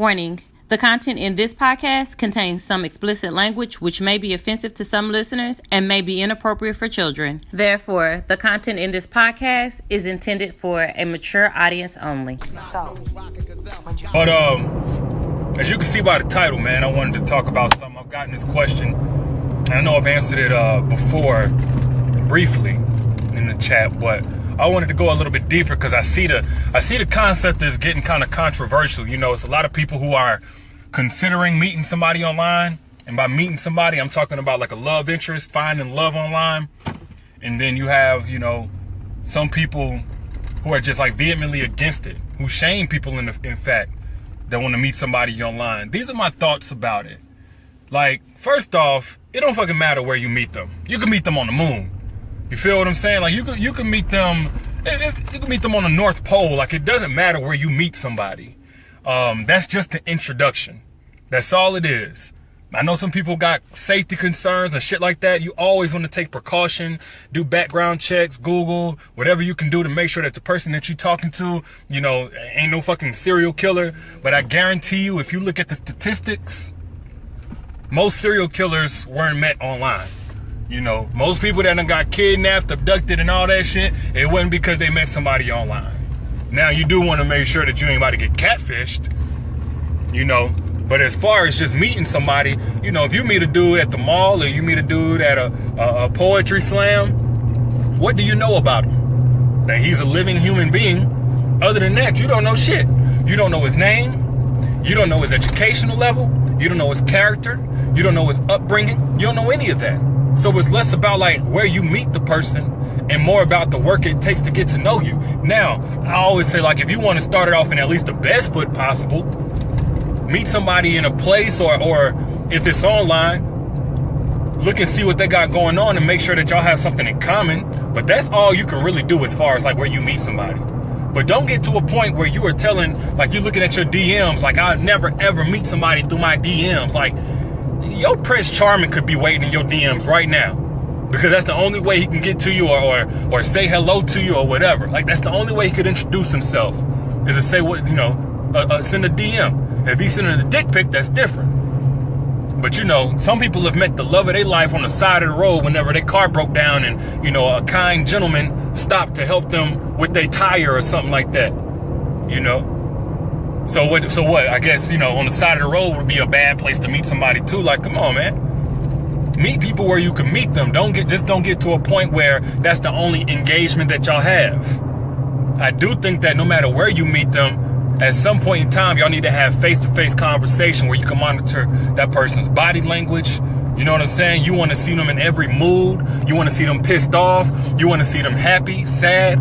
Warning. The content in this podcast contains some explicit language which may be offensive to some listeners and may be inappropriate for children. Therefore, the content in this podcast is intended for a mature audience only. But as you can see by the title, man, I wanted to talk about something. I've gotten this question, and I know I've answered it before briefly in the chat, but I wanted to go a little bit deeper because I see the concept is getting kind of controversial. You know, it's a lot of people who are considering meeting somebody online, and by meeting somebody, I'm talking about like a love interest, finding love online. And then you have, you know, some people who are just like vehemently against it, who shame people in fact that want to meet somebody online. These are my thoughts about it. Like, first off, it don't fucking matter where you meet them. You can meet them on the moon. You feel what I'm saying? Like, you can meet them. You can meet them on the North Pole. Like, it doesn't matter where you meet somebody. That's just an introduction. That's all it is. I know some people got safety concerns and shit like that. You always want to take precaution, do background checks, Google, whatever you can do to make sure that the person that you're talking to, you know, ain't no fucking serial killer. But I guarantee you, if you look at the statistics, most serial killers weren't met online. You know, most people that done got kidnapped, abducted, and all that shit, it wasn't because they met somebody online. Now, you do want to make sure that you ain't about to get catfished, you know. But as far as just meeting somebody, you know, if you meet a dude at the mall or you meet a dude at a poetry slam, what do you know about him? That he's a living human being. Other than that, you don't know shit. You don't know his name. You don't know his educational level. You don't know his character. You don't know his upbringing. You don't know any of that. So it's less about like where you meet the person and more about the work it takes to get to know you. Now, I always say, like, if you want to start it off in at least the best foot possible, meet somebody in a place or if it's online, look and see what they got going on and make sure that y'all have something in common. But that's all you can really do as far as like where you meet somebody. But don't get to a point where you are telling, like, you're looking at your DMs, like, I'll never ever meet somebody through my DMs. Like, your Prince Charming could be waiting in your DMs right now, because that's the only way he can get to you or say hello to you or whatever. Like, that's the only way he could introduce himself, is to say what, you know, send a DM. If he's sending a dick pic, that's different. But, you know, some people have met the love of their life on the side of the road whenever their car broke down and, you know, a kind gentleman stopped to help them with their tire or something like that, you know. So what? I guess, you know, on the side of the road would be a bad place to meet somebody too. Like, come on, man. Meet people where you can meet them. Don't get to a point where that's the only engagement that y'all have. I do think that no matter where you meet them, at some point in time, y'all need to have face-to-face conversation where you can monitor that person's body language. You know what I'm saying? You want to see them in every mood. You want to see them pissed off. You want to see them happy, sad,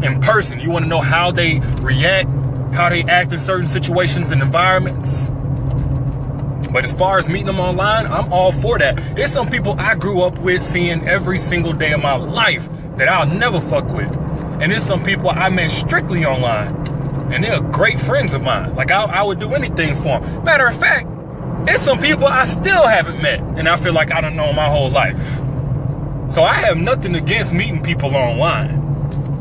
in person. You want to know how they react, how they act in certain situations and environments. But as far as meeting them online, I'm all for that. There's some people I grew up with seeing every single day of my life that I'll never fuck with. And there's some people I met strictly online. And they're great friends of mine. Like, I would do anything for them. Matter of fact, there's some people I still haven't met, and I feel like I don't know my whole life. So I have nothing against meeting people online.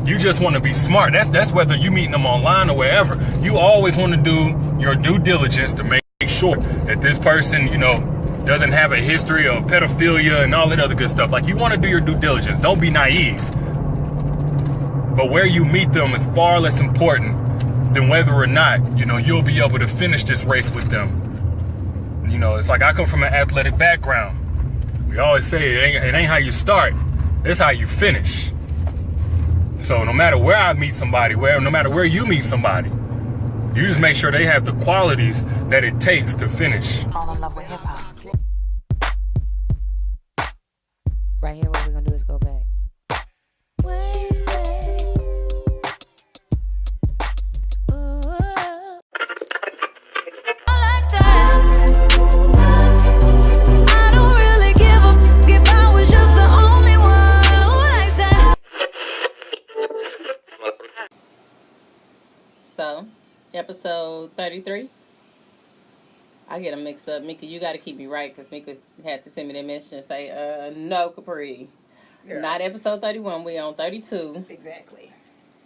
You just want to be smart. That's whether you meeting them online or wherever. You always want to do your due diligence to make sure that this person, you know, doesn't have a history of pedophilia and all that other good stuff. Like, you want to do your due diligence. Don't be naive. But where you meet them is far less important than whether or not, you know, you'll be able to finish this race with them. You know, it's like, I come from an athletic background. We always say it ain't how you start, it's how you finish. So no matter where I meet somebody, no matter where you meet somebody, you just make sure they have the qualities that it takes to finish. Fall in love with hip hop. Right here, what we're gonna do is go back. So, episode 33. I get them mixed up. Mika, you got to keep me right, because Mika had to send me that message and say, no, Capri. Girl. Not episode 31. We on 32. Exactly.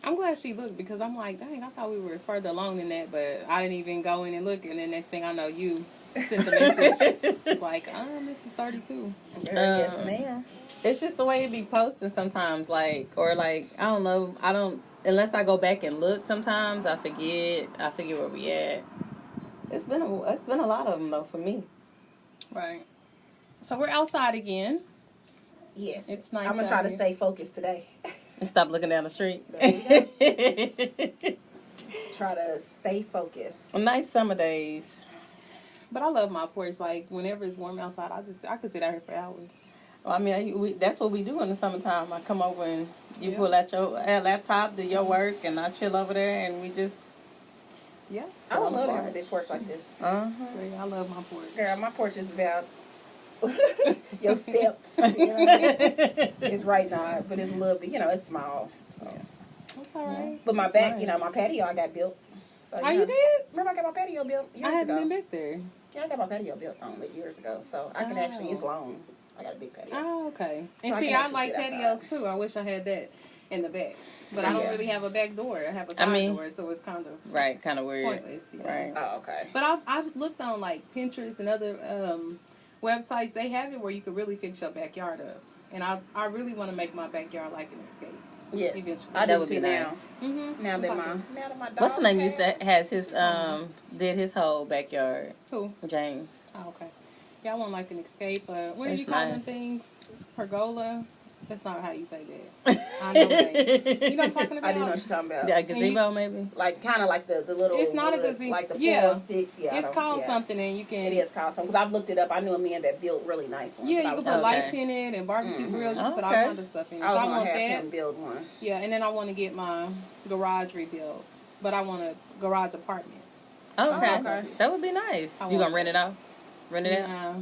I'm glad she looked because I'm like, dang, I thought we were further along than that, but I didn't even go in and look, and then next thing I know, you sent the message. It's like, this is 32. Yes, ma'am. It's just the way it be posting sometimes, like, or like, I don't know, unless I go back and look sometimes, I forget where we at. It's been a lot of them though for me. Right. So we're outside again. Yes. It's nice. I'm going to try to stay focused today. And stop looking down the street. Try to stay focused. Nice summer days. But I love my porch. Like, whenever it's warm outside, I could sit out here for hours. Well, I mean, that's what we do in the summertime. I come over and you pull out your laptop, do your work, and I chill over there, and we just... Yeah. I would love to have a big porch like this. I love my porch. Girl, my porch is about your steps. You know what I mean? It's right now, but it's a little bit, it's small. So. That's all right. But my back, my patio I got built. So, you did? Remember I got my patio built years ago? I hadn't been back there. Yeah, I got my patio built years ago. So I can actually, it's long. I got a big patio. Oh, okay. So And I see, can I actually like sit patios outside. too. I wish I had that in the back. But I don't really have a back door. I have a side door, so it's kind of kind of weird. pointless. Yeah. Right. Oh, okay. But I've looked on like Pinterest and other websites. They have it where you could really fix your backyard up. And I really want to make my backyard like an escape. Yes, Eventually. I That do would too be now. nice. Mm-hmm. Now that my dog What's the name used that has his Mm-hmm. did his whole backyard? Who? James. Oh, okay. Yeah, I want like an escape. What do That's you call them nice. things? Pergola? That's not how you say that. I know that. You know what I'm talking about? I do know what you're talking about. Yeah, a gazebo maybe. Like kind of like the little. It's not a wood, gazebo. Like the Yeah. 4 sticks. Yeah, It's called something, and you can. It is called something because I've looked it up. I knew a man that built really nice ones. Yeah, and I you was can put like, lights in it and barbecue grills. You can put all Okay. kinds of stuff in it. I So was I gonna want have that. him build one. Yeah, and then I want to get my garage rebuilt, but I want a garage apartment. Okay. okay. That would be nice. I You want gonna rent it out? Rent it out?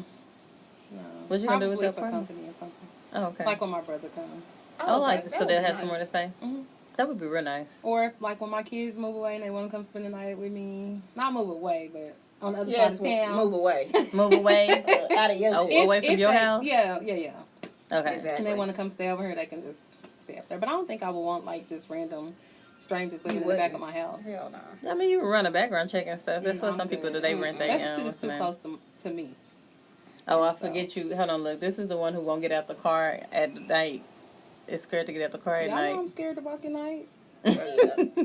No. What you gonna do with Probably that for apartment? company or something. Oh, okay. Like when my brother comes. Oh, like that so would they'll be have nice. somewhere to stay. Mhm. That would be real nice. Or like when my kids move away and they want to come spend the night with me. Not move away, but on the other Yes, side of town. move away. Move away. Out of your Oh, shit. away from your house? Yeah. Okay. Exactly. And they want to come stay over here, they can just stay up there. But I don't think I would want like just random strangers living in the back of my house. Hell no. I mean, you run a background check and stuff. That's No, what I'm some people do. good. They rent their That's what's just the too name? close to me. Oh, I forget you. Hold on, look. This is the one who won't get out the car at night. Is scared to get out the car at Y'all know night. I'm scared to walk at night. Yeah.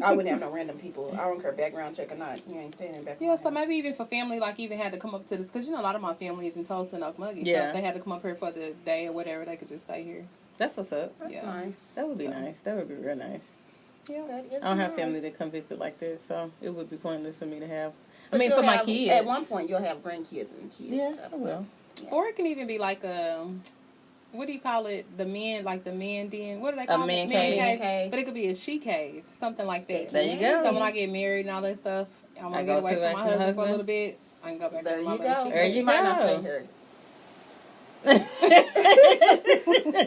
I wouldn't have no random people. I don't care background check or not. You ain't staying in back. Yeah, so maybe even for family, like even had to come up to this, because a lot of my family is in Tulsa and Okmulgee. So Yeah. if they had to come up here for the day or whatever, they could just stay here. That's what's up. That's Yeah. nice. That would be nice. That would be real nice. Yeah. That is I don't have nice. family that come visit like this, so it would be pointless for me to have. But I mean, you'll for my have- kids. At one point, you'll have grandkids and kids. Yeah, stuff, I will. Or it can even be like what do you call it? The men, like the man den. What do they call it? man cave. Man cave. But it could be a she cave, something like that. There you go. So when I get married and all that stuff, I want I to go get away to from back my to your husband for a husband. little bit. I can go back There to you my go. little she There cave. She you might not go. stay here.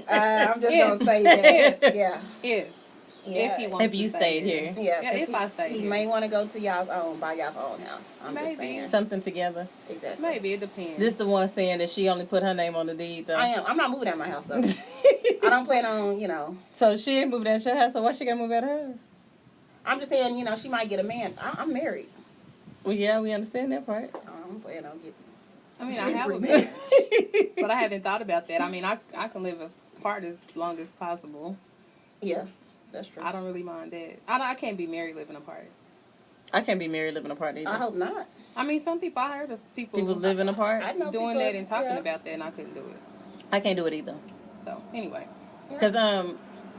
I'm just gonna say that. Yeah. If he wants If to you stay stayed here. Yeah, Yeah, 'cause if I stay he here. may want to go to buy y'all's own house. I'm just Maybe. saying. Something together. Exactly. Maybe it depends. This the one saying that she only put her name on the deed, though. I am. I'm not moving out of my house though. I don't plan on, So she ain't moved out your house, so why she gotta move out her house? I'm just saying, she might get a man. I'm married. Well, yeah, we understand that part. I'm planning on getting. I mean, I have a marriage, but I haven't thought about that. I mean, I can live apart as long as possible. Yeah, that's true. I don't really mind that. I can't be married living apart. I can't be married living apart either. I hope not. I mean, some people, I heard of people living apart. I know doing people, that and talking yeah. about that, and I couldn't do it. I can't do it either. So, anyway. Because,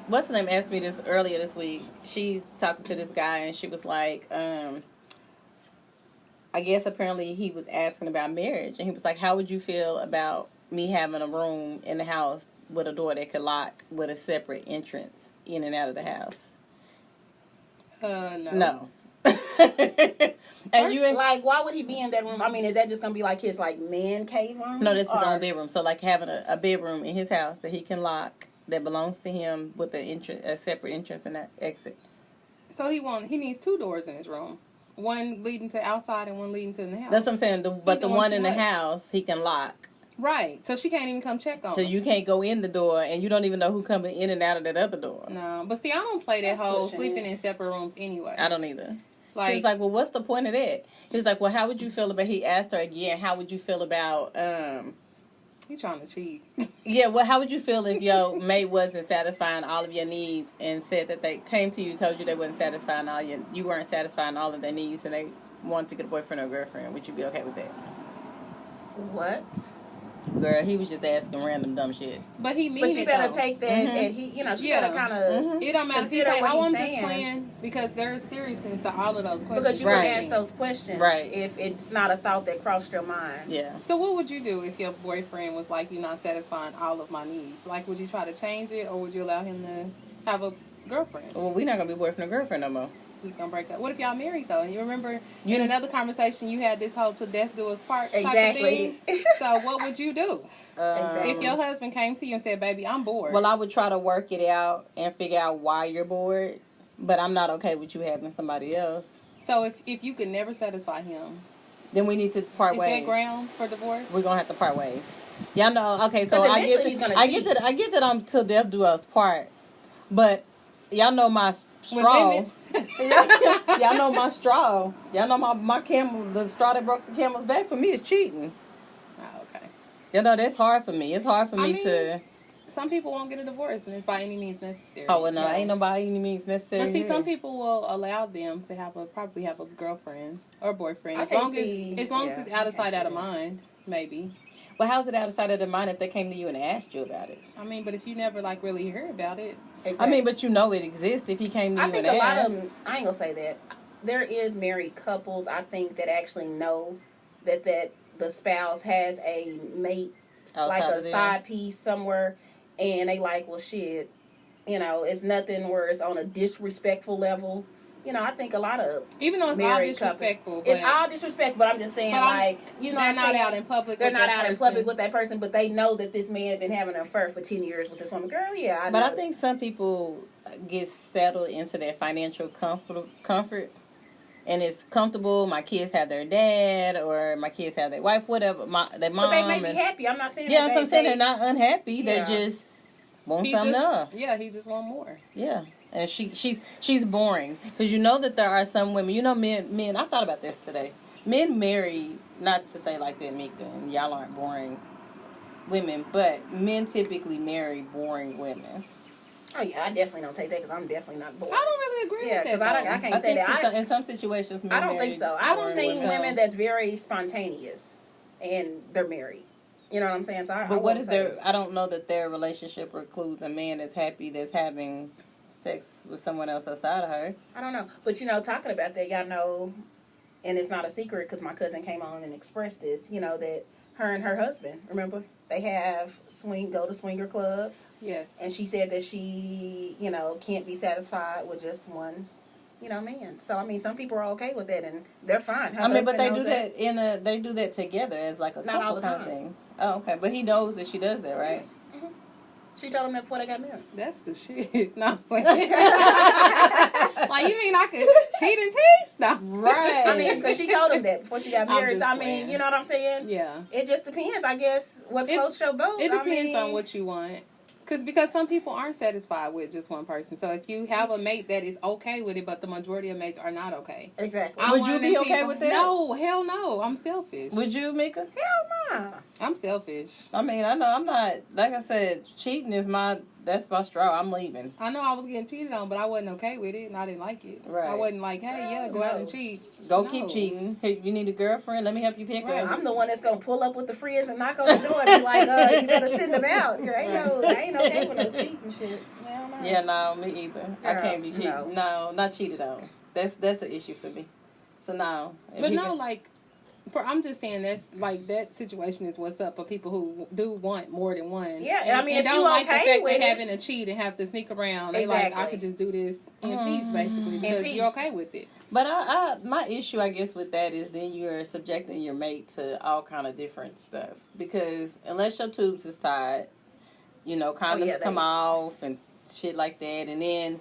what's the name asked me this earlier this week. She's talking to this guy, and she was like, I guess apparently he was asking about marriage. And he was like, how would you feel about me having a room in the house with a door that could lock with a separate entrance in and out of the house? No. And you ain't... Like, why would he be in that room? I mean, is that just gonna be like his man cave room? No, this is Or- own bedroom. So, like, having a bedroom in his house that he can lock that belongs to him with a separate entrance and exit. So he needs 2 doors in his room. One leading to outside and one leading to the house. That's what I'm saying. But the doing one too in the much. house, he can lock. Right. So she can't even come check on So him. you can't go in the door, and you don't even know who coming in and out of that other door. No, but see, I don't play that That's whole pushing sleeping it. in separate rooms anyway. I don't either. Like, She was like, well, what's the point of that? He was like, well, how would you feel about, he asked her again, how would you feel about, you trying to cheat. yeah, well, how would you feel if your mate wasn't satisfying all of your needs and said that they came to you, told you they wasn't satisfying you weren't satisfying all of their needs, and they wanted to get a boyfriend or girlfriend? Would you be okay with that? What? Girl, he was just asking random dumb shit. But he means But she it, better though. take that, and he, she Yeah. better kind of. It don't matter if you Consider say, what oh, I'm he's just saying. playing, because there's seriousness to all of those questions. Because you Right. would ask those questions Right. if it's not a thought that crossed your mind. Yeah. So what would you do if your boyfriend was like, you're not satisfying all of my needs? Like, would you try to change it, or would you allow him to have a girlfriend? Well, we're not going to be boyfriend or girlfriend no more. Just gonna break up. What if y'all married though? You remember in another conversation you had this whole till death do us part type Exactly. of thing? So what would you do Exactly. if your husband came to you and said, "Baby, I'm bored"? Well, I would try to work it out and figure out why you're bored, but I'm not okay with you having somebody else. So if you could never satisfy him, Then we need to part is ways. that grounds for divorce? We're gonna have to part ways. Y'all know. Okay, so 'Cause I eventually get he's gonna I get cheat. that. I get that. I'm till death do us part, but y'all know my With straw. limits. Y'all know my straw. Y'all know my camel. The straw that broke the camel's back for me is cheating. Oh, okay. Y'all know that's hard for me. It's hard for me to. Some people won't get a divorce, and it's by any means necessary. Oh well, no, So- ain't nobody any means necessary. But see, here. some people will allow them to probably have a girlfriend or boyfriend I as can't long see- as long yeah, as it's I out of can't sight, see out of that. mind. Maybe. Well, how's it out of sight of the mind if they came to you and asked you about it? I mean, but if you never like really hear about it, Exactly. I mean, but you know it exists if he came to I you think and a lot asked. of them, I ain't gonna say that. There is married couples, I think, that actually know that the spouse has a mate, like Outside a of them. side piece somewhere, and they like, well, shit, it's nothing where it's on a disrespectful level. I think a lot of even though it's all married disrespectful, couples, it's but all disrespectful. But I'm just saying, But I'm- they're they're not out in public. They're with not that out in person. public with that person, but they know that this man been having an affair for 10 years with this woman. Girl, yeah, I know. But I think some people get settled into their financial comfort, and it's comfortable. My kids have their dad, or my kids have their wife, whatever. Their mom. But they may be and- happy. I'm not saying Yeah, that so I'm saying they're not unhappy. Yeah. They just want He something just, else. yeah, he just want more. Yeah, and she's boring because you know that there are some women. Men. I thought about this today. Men marry, not to say like that, Mika, and y'all aren't boring women, but men typically marry boring women. Oh yeah, I definitely don't take that because I'm definitely not bored. I don't really agree Yeah, with that. because I though. can't I say think that. in some situations, men I don't think marry so. I've boring seen women. women that's very spontaneous and they're married. You know what I'm saying? So I But what wouldn't is say their? I don't know that their relationship includes a man that's happy that's having sex with someone else outside of her. I don't know. But talking about that, y'all know, and it's not a secret because my cousin came on and expressed this. That her and her husband, remember, they have go to swinger clubs, Yes. and she said that she, can't be satisfied with just one, man. So I mean, some people are okay with that and they're fine. Her I mean, but husband they knows do that they do that together as like a Not all couple the kind of time. thing. Oh, okay. But he knows that she does that, right? Yes. Mhm. She told him that before they got married. That's the shit. No. Like, you mean I could cheat in peace? No. Right. I mean, because she told him that before she got I'm married. just So, I mean, playing. you know what I'm saying? Yeah. It just depends, I guess, what It- floats your boat. It I depends mean, on what you want. Because some people aren't satisfied with just one person. So if you have a mate that is okay with it, but the majority of mates are not okay. Exactly. I'm Would one you of be them okay people- with that? No, hell no. I'm selfish. Would you, Mika? Hell no. I'm selfish. I mean, I know I'm not. Like I said, cheating is that's my straw. I'm leaving. I know I was getting cheated on, but I wasn't okay with it, and I didn't like it. Right. I wasn't like, hey, yeah, go out and cheat. Go No. keep cheating. Hey, you need a girlfriend? Let me help you pick Right. her. I'm the one that's going to pull up with the friends and knock on the door and be like, you better send them out. I ain't okay with no cheating shit. Hell no. Yeah, no, me either. I Girl, can't be cheating. no. No, not cheated on. That's an issue for me. So no. If But he no, can- like, I'm just saying that's like that situation is what's up for people who do want more than one. Yeah, and I mean, if don't you like the okay fact with they it- having to cheat and have to sneak around. They like, I Exactly. could just do this in peace, basically, because you're peace. okay with it. But I my issue, I guess, with that is then you're subjecting your mate to all kind of different stuff. Because unless your tubes is tied, condoms yeah, come off and shit like that. And then,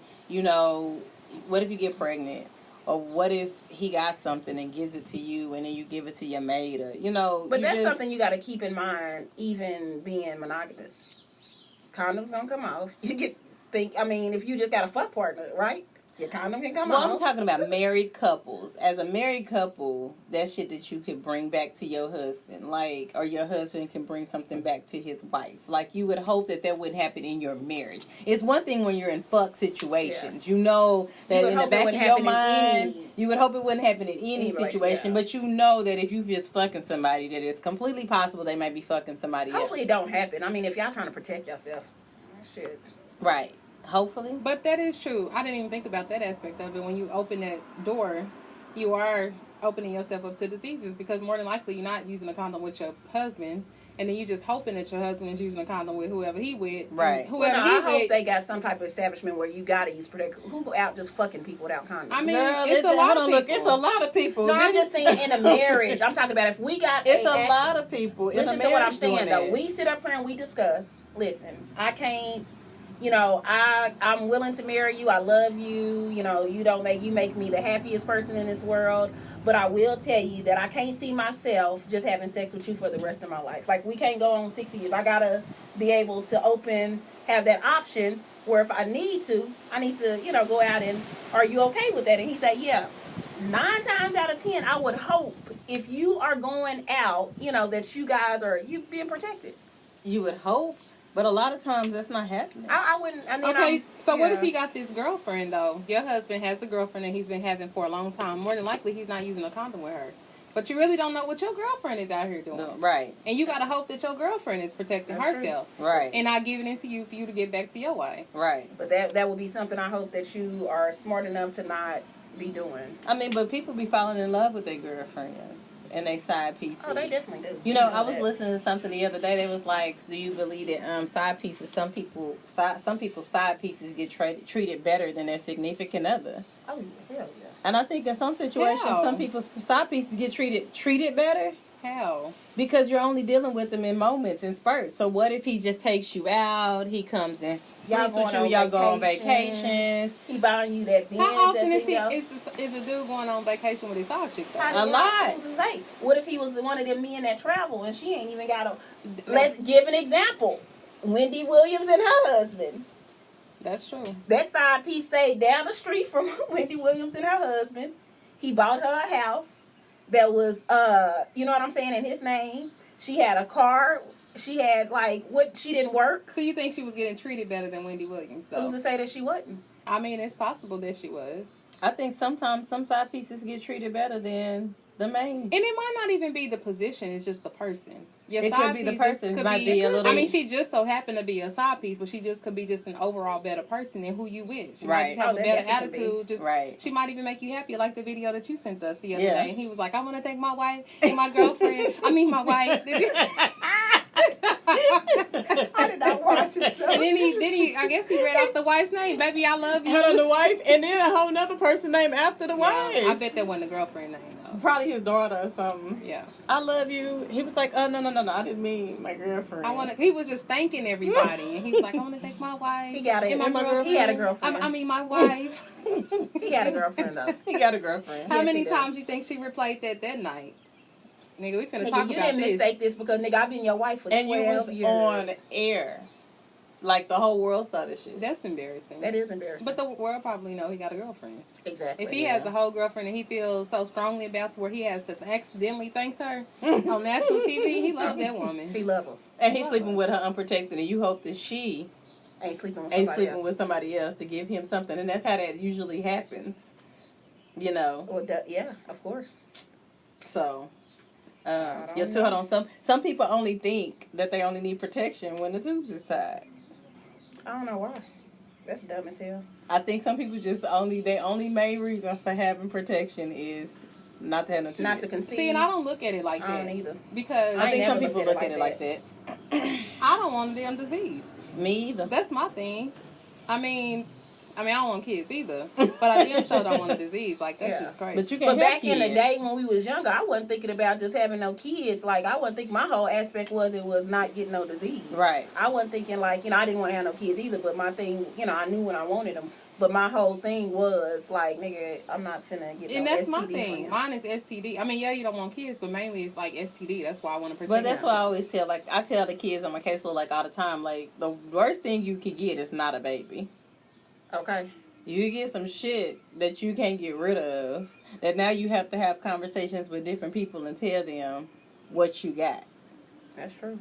what if you get pregnant? Or what if he got something and gives it to you and then you give it to your maid? Or, you know. But you that's just, something you got to keep in mind, even being monogamous. Condoms gonna come off. If you just got a fuck partner, right? Your condom can come off. Well, I'm talking about married couples. As a married couple, that shit that you could bring back to your husband, like, or your husband can bring something back to his wife. Like, you would hope that wouldn't happen in your marriage. It's one thing when you're in fuck situations. Yeah. You know that in the back of your mind, any, you would hope it wouldn't happen in any situation. Yeah. But you know that if you just fucking somebody, that it's completely possible they might be fucking somebody Hopefully else. it don't happen. I mean, if y'all trying to protect yourself, shit. Right. Hopefully. But that is true. I didn't even think about that aspect of it. When you open that door, you are opening yourself up to diseases, because more than likely you're not using a condom with your husband, and then you just hoping that your husband is using a condom with whoever he with. Right. Well, no, I hope they got some type of establishment where you gotta use protect. Who out just fucking people without condoms? I mean, Girl, it's a lot of people. It's a lot of people. No, I'm just saying in a marriage. I'm talking about if we got. It's a lot of people. Listen to what I'm saying though. We sit up here and we discuss. Listen, I can't. You know, I'm willing to marry you. I love you. You know, you make me the happiest person in this world. But I will tell you that I can't see myself just having sex with you for the rest of my life. Like, we can't go on 60 years. I gotta be able to have that option where if I need to, go out and, are you okay with that? And he said, yeah. 9 times out of 10, I would hope if you are going out, that you guys you being protected. You would hope. But a lot of times that's not happening. I wouldn't. I mean, okay, so what if he got this girlfriend, though? Your husband has a girlfriend that he's been having for a long time. More than likely, he's not using a condom with her. But you really don't know what your girlfriend is out here doing. No, right. And you got to hope that your girlfriend is protecting herself. True. Right. And not giving it to you for you to get back to your wife. Right. But that would be something I hope that you are smart enough to not be doing. I mean, but people be falling in love with their girlfriends and they side pieces. Oh, they definitely do. You know, I was listening to something the other day that was like, do you believe that side pieces, some people's side pieces get treated better than their significant other? Oh, yeah, hell yeah. And I think in some situations, some people's side pieces get treated better. How? Because you're only dealing with them in moments, in spurts. So what if he just takes you out, he comes and sleeps with you, y'all go on vacations. He buying you that Benz. How often is a dude going on vacation with his side chick, though? A lot. What if he was one of them men that travel and she ain't even got a... Let's give an example. Wendy Williams and her husband. That's true. That side piece stayed down the street from Wendy Williams and her husband. He bought her a house that was, you know what I'm saying, in his name. She had a car. She had, she didn't work. So you think she was getting treated better than Wendy Williams, though? Who's to say that she wasn't? I mean, it's possible that she was. I think sometimes some side pieces get treated better than the main. And it might not even be the position, it's just the person. Your it side could be the piece person. could Might be a little... I mean, she just so happened to be a side piece, but she just could be just an overall better person than who you with. She might just have a better attitude. She might even make you happy, like the video that you sent us the other day. And he was like, I want to thank my wife and my girlfriend. my wife. I did not watch it. So. And then he I guess he read off the wife's name. Baby, I love you. The wife, and then a whole nother person named after the wife. I bet that wasn't the girlfriend name, though. Probably his daughter or something. Yeah. I love you. He was like, no, I didn't mean my girlfriend. He was just thanking everybody, and he was like, I want to thank my wife. He got it. And my girlfriend. He had a girlfriend. My wife. He had a girlfriend, though. He got a girlfriend. How many times you think she replayed that night? Nigga, we finna talk about this. You didn't mistake this because, nigga, I've been your wife for 12 years. And you was on air. Like, the whole world saw this shit. That's embarrassing. That is embarrassing. But the world probably know he got a girlfriend. Exactly. If he has a whole girlfriend and he feels so strongly about where he has to accidentally thank her on national TV, he loves that woman. He love her. And he's sleeping with her unprotected, and you hope that she ain't sleeping with somebody else to give him something. And that's how that usually happens. You know? Well, yeah, of course. So... hold on. Some people only think that they only need protection when the tubes is tied. I don't know why. That's dumb as hell. I think some people their only main reason for having protection is not to have no kids. Not to conceive. See, and I don't look at it like that. I don't either. Because I think some people look at it like that. I don't want a damn disease. Me either. That's my thing. I mean, I don't want kids either. But I damn sure don't want a disease. Like, that's just crazy. But you can have back kids. in the day when we was younger, I wasn't thinking about just having no kids. Like, I wasn't thinking, my whole aspect was not getting no disease. Right. I wasn't thinking, I didn't want to have no kids either. But my thing, I knew when I wanted them. But my whole thing was like, nigga, I'm not finna get And no that's STD my from thing. you. Mine is STD. I mean, yeah, you don't want kids, but mainly it's like STD. That's why I want to protect. But that's them. why I always tell, like, I tell the kids on my caseload, like, all the time, like, the worst thing you could get is not a baby. Okay. You get some shit that you can't get rid of, that now you have to have conversations with different people and tell them what you got. That's true.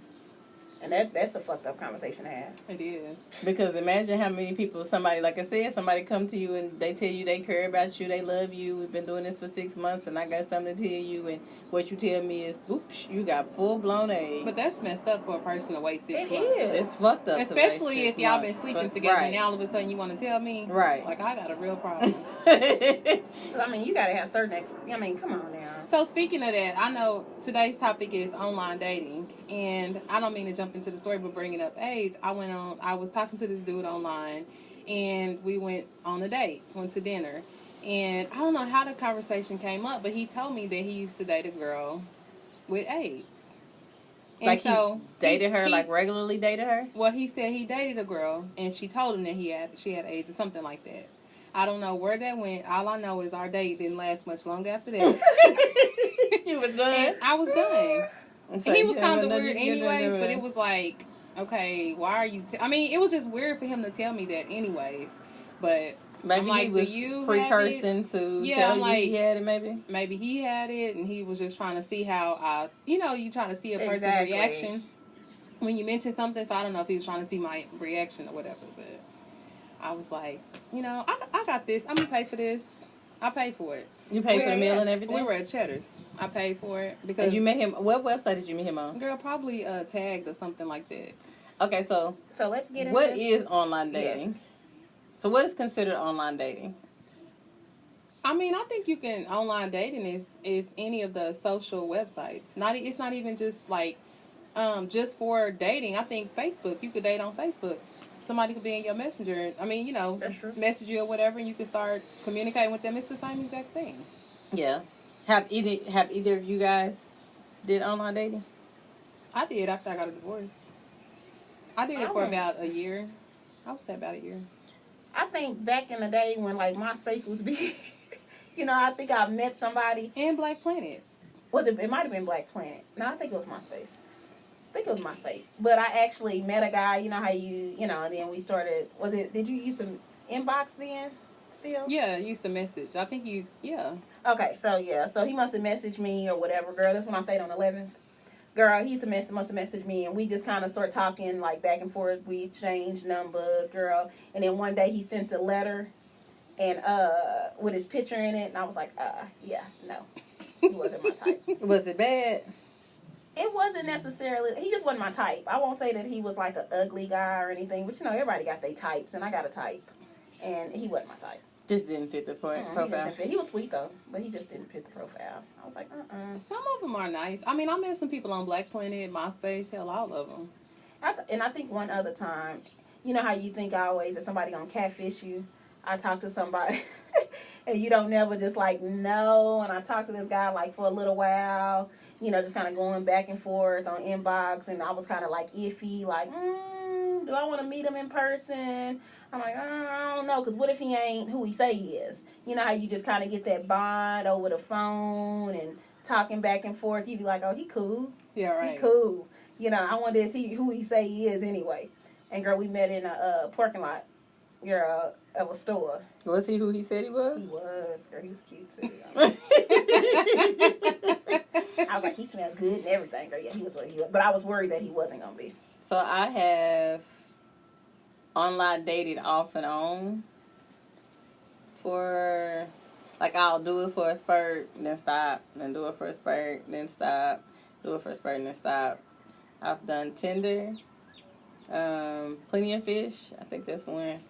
And that's a fucked up conversation to have. It is. Because imagine how many people, somebody, like I said, somebody come to you and they tell you they care about you, they love you, we've been doing this for 6 months and I got something to tell you, and what you tell me is, oops, you got full-blown AIDS. But that's messed up for a person to wait 6 months. It's fucked up. Especially if y'all been sleeping together right. and now all of a sudden you want to tell me. Right. Like, I got a real problem. I mean, you gotta have certain I mean, come on now. So speaking of that, I know today's topic is online dating, and I don't mean to jump into the story, but bringing up AIDS, I was talking to this dude online, and we went on a date, went to dinner, and I don't know how the conversation came up, but he told me that he used to date a girl with AIDS. And like so he dated her, like regularly dated her? Well, he said he dated a girl, and she told him that she had AIDS or something like that. I don't know where that went. All I know is our date didn't last much long after that. You was done? And I was done. And He was you kind have of nothing weird to do anyways, with but it. it was like, okay, why are you... I mean, it was just weird for him to tell me that anyways. But Maybe I'm like, he was do you precursing to Yeah, tell I'm you like, he had it, maybe? maybe he had it, and he was just trying to see how you trying to see a person's Exactly. reaction when you mention something. So I don't know if he was trying to see my reaction or whatever, but I was like, I got this. I'm going to pay for this. I paid for it. You paid for the meal and everything? We were at Cheddar's. I paid for it because And you met him, what website did you meet him on? girl probably tagged or something like that. Okay, so So let's get into what is online Yes. dating? So what is considered online dating? I mean, I think you can online dating is any of the social websites. It's not even just like just for dating. I think Facebook, you could date on Facebook. Somebody could be in your messenger. I mean, That's true. message you or whatever, and you can start communicating with them. It's the same exact thing. Yeah. Have either of you guys did online dating? I did after I got a divorce. I did it for about a year. I would say about a year. I think back in the day when like MySpace was big, I think I met somebody. And Black Planet. It might have been Black Planet. No, I think it was MySpace. But I actually met a guy, how and then we started, did you use some inbox then still? Yeah, I used to message. I think yeah. Okay, so he must have messaged me or whatever, girl. That's when I stayed on 11th. Girl, he must have messaged me, and we just kind of started talking, like, back and forth. We exchanged numbers, girl. And then one day he sent a letter and with his picture in it, and I was like, yeah, no. He wasn't my type. Was it bad? It wasn't necessarily, he just wasn't my type. I won't say that he was like an ugly guy or anything, but everybody got their types, and I got a type. And he wasn't my type. Just didn't fit the He just profile. didn't fit. He was sweet though, but he just didn't fit the profile. I was like, Some of them are nice. I mean, I met some people on Black Planet, MySpace, hell, all of them. And I think one other time, you know how you think always that somebody gonna catfish you? I talked to somebody and you don't never just like know. And I talked to this guy like for a little while, just kind of going back and forth on inbox. And I was kind of like iffy, like, do I want to meet him in person? I'm like, I don't know, because what if he ain't who he say he is? You know how you just kind of get that bond over the phone and talking back and forth. You be like, oh, he cool. Yeah, right. He cool. I wonder is he who he say he is anyway. And girl, we met in a parking lot, girl, of a store. Was he who he said he was? He was. Girl, he was cute too. I was like, he smelled good and everything. Girl, yeah, he was what he was. But I was worried that he wasn't gonna be. So I have online dated off and on for, like, I'll do it for a spurt, then stop, then do it for a spurt, then stop, do it for a spurt, and then stop. I've done Tinder, Plenty of Fish, I think that's one.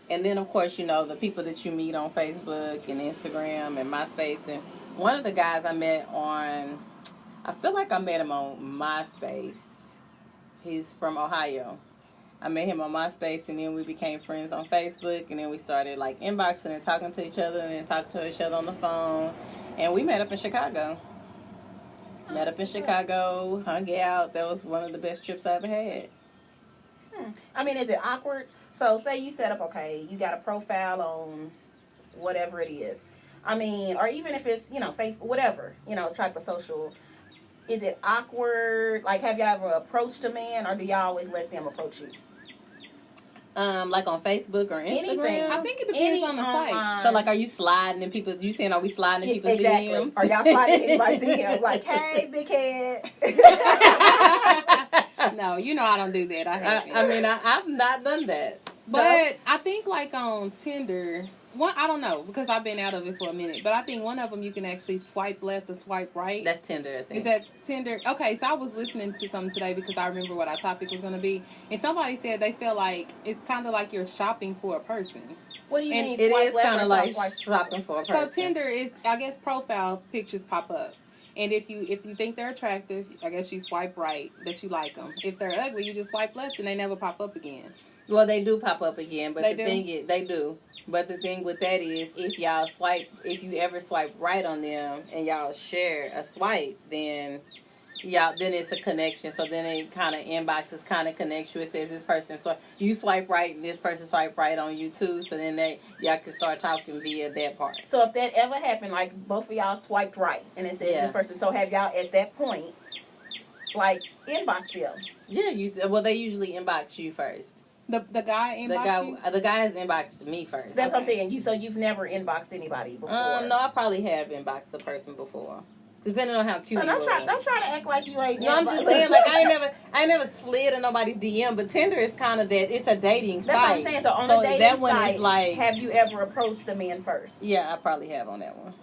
And then, of course, the people that you meet on Facebook and Instagram and MySpace. And one of the guys I met I feel like I met him on MySpace. He's from Ohio. I met him on MySpace, and then we became friends on Facebook, and then we started, like, inboxing and talking to each other, and then talking to each other on the phone. And we met up in Chicago. Hung out. That was one of the best trips I ever had. I mean, is it awkward? So say you set up, okay, you got a profile on whatever it is. I mean, or even if it's, Facebook, whatever, type of social. Is it awkward? Like, have y'all ever approached a man, or do y'all always let them approach you? Like on Facebook or Instagram? Anything. I think it depends on the site. So, like, are you sliding in people's, you saying, are we sliding in people's DMs? Are y'all sliding in anybody's DM? Like, hey, big head. No, I don't do that. I've not done that. But I think, like, on Tinder, I don't know, because I've been out of it for a minute, but I think one of them you can actually swipe left or swipe right. That's Tinder, I think. Is that Tinder? Okay, so I was listening to something today because I remember what our topic was going to be, and somebody said they feel like it's kind of like you're shopping for a person. What do you And mean? it swipe is left kind or of like swipe shopping for a person. So Tinder is, I guess, profile pictures pop up. And if you think they're attractive, I guess you swipe right, that you like them. If they're ugly, you just swipe left and they never pop up again. Well, they do pop up again, but They the do? thing is, they do. But the thing with that is, if you ever swipe right on them and y'all share a swipe, then it's a connection. So then it kind of inboxes kind of connects you. It says this person, so you swipe right and this person swipe right on you too. So then y'all can start talking via that part. So if that ever happened, like both of y'all swiped right, and it says this person, so have y'all at that point, like, inbox them? Yeah, well, they usually inbox you first. The guy inbox you? The guy has inboxed me first. That's what I'm saying. So you've never inboxed anybody before? No, I probably have inboxed a person before. Depending on how cute So don't try to act like you ain't. No, I'm just saying, like, I ain't never slid in nobody's DM, but Tinder is kind of that. It's a dating site. That's what I'm saying. So on the dating that one site, is like, have you ever approached a man first? yeah, I probably have on that one.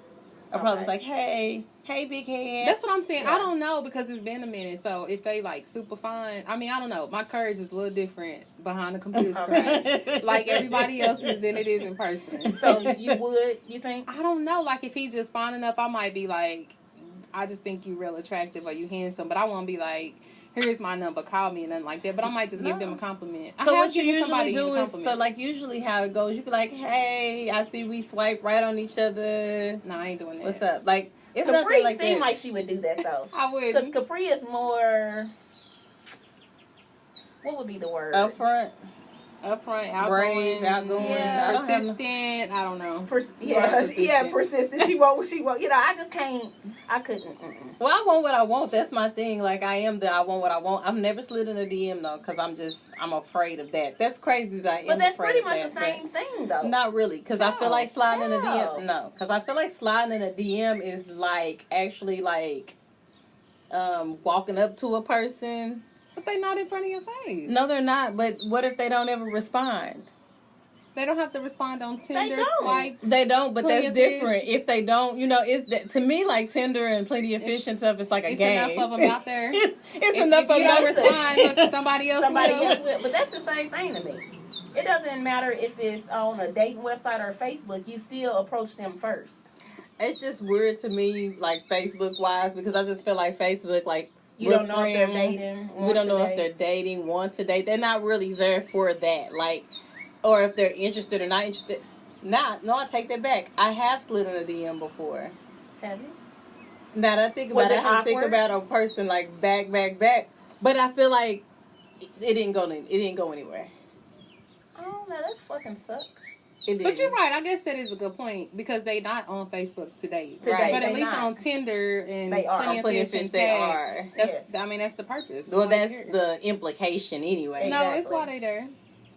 I probably was like, hey, big head. That's what I'm saying. Yeah. I don't know because it's been a minute. So if they like super fine, I mean, I don't know. My courage is a little different behind the computer screen. Like everybody else's than it is in person. So you think? I don't know. Like if he's just fine enough, I might be like, I just think you real attractive or you handsome, but I won't be like, here's my number, call me, and nothing like that. But I might just give them a compliment. So what you usually do is, so like usually how it goes, you be like, hey, I see we swipe right on each other. No, I ain't doing that. What's up? Like, it's Capri nothing like seemed that. like she would do that though. I would. Because Capri is more. What would be the word? Upfront, outgoing, outgoing. Yeah. Persistent. I don't know. Persistent. She won't. I just can't. I couldn't. Well, I want what I want. That's my thing. Like, I want what I want. I've never slid in a DM, though, because I'm afraid of that. That's crazy that I am But that's afraid pretty of much that, the same thing, though. Not really, because I feel like sliding in a How? DM. No, because I feel like sliding in a DM is like actually like walking up to a person. But they not in front of your face. No, they're not. But what if they don't ever respond? They don't have to respond on Tinder, don't. swipe. They don't, but Plenty that's of different. Fish. If they don't, it's to me like Tinder and Plenty of Fish and stuff. It's like a It's game. enough of them out there. It's If enough you of don't them. respond, look, somebody else will. But that's the same thing to me. It doesn't matter if it's on a dating website or Facebook. You still approach them first. It's just weird to me, like Facebook wise, because I just feel like Facebook, like You don't know if they're dating. We don't know if they're dating, want to date. They're not really there for that, like, or if they're interested or not interested. No, I take that back. I have slid in a DM before. Have you? Now that I think Was about it, it I have to think awkward? about a person like back. But I feel like it didn't go anywhere. Oh, no, that's fucking suck. It did. But you're right. I guess that is a good point because they not on Facebook today. Today, but they at least not. on Tinder and They are. Plenty of Plenty of Fish Fish, and they Tag, are. That's, Yes. I mean, that's the purpose. Well, Why that's you here? the implication anyway. No, it's Exactly. why they there.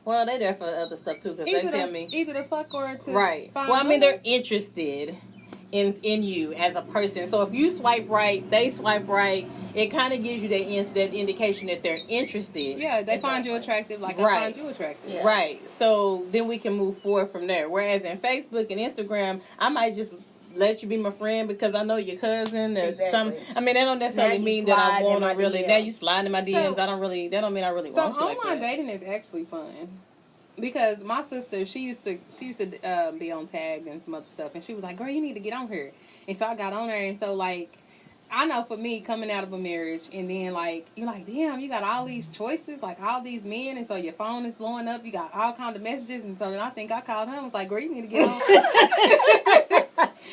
Well, they there for other stuff too, because they tell me. Either to fuck or to Right. find Well, I mean, love. they're interested in you as a person. So if you swipe right, they swipe right. It kind of gives you that indication that they're interested. Yeah, they find you attractive like I Right. find you attractive. Yeah. Right. So then we can move forward from there. Whereas in Facebook and Instagram, I might just let you be my friend because I know your cousin or Exactly. I mean, that don't necessarily Now you mean that I slide in want to my really. DMs. Now you slide in my DMs. So- That don't mean I really So want you like online that. dating is actually fun because my sister she used to be on Tag and some other stuff, and she was like, "Girl, you need to get on here." And so I got on there, and so like I know for me coming out of a marriage, and then like you're like, damn, you got all these choices, like all these men, and so your phone is blowing up. You got all kind of messages, and so then I think I called him. I was like, "Girl, you need to get on."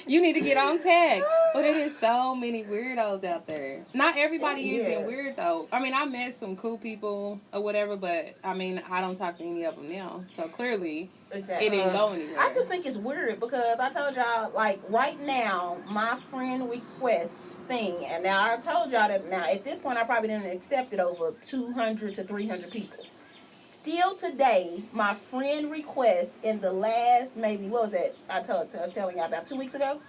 You need to get on tag. But it is so many weirdos out there. Not everybody isn't weird, though. I mean, I met some cool people or whatever, but, I mean, I don't talk to any of them now. So, clearly, Exactly. it didn't go anywhere. I just think it's weird because I told y'all, like, right now, my friend request thing, and now I told y'all that now, at this point, I probably didn't accept it over 200 to 300 people. Still today, my friend request in the last, maybe, what was it? I was telling y'all about 2 weeks ago,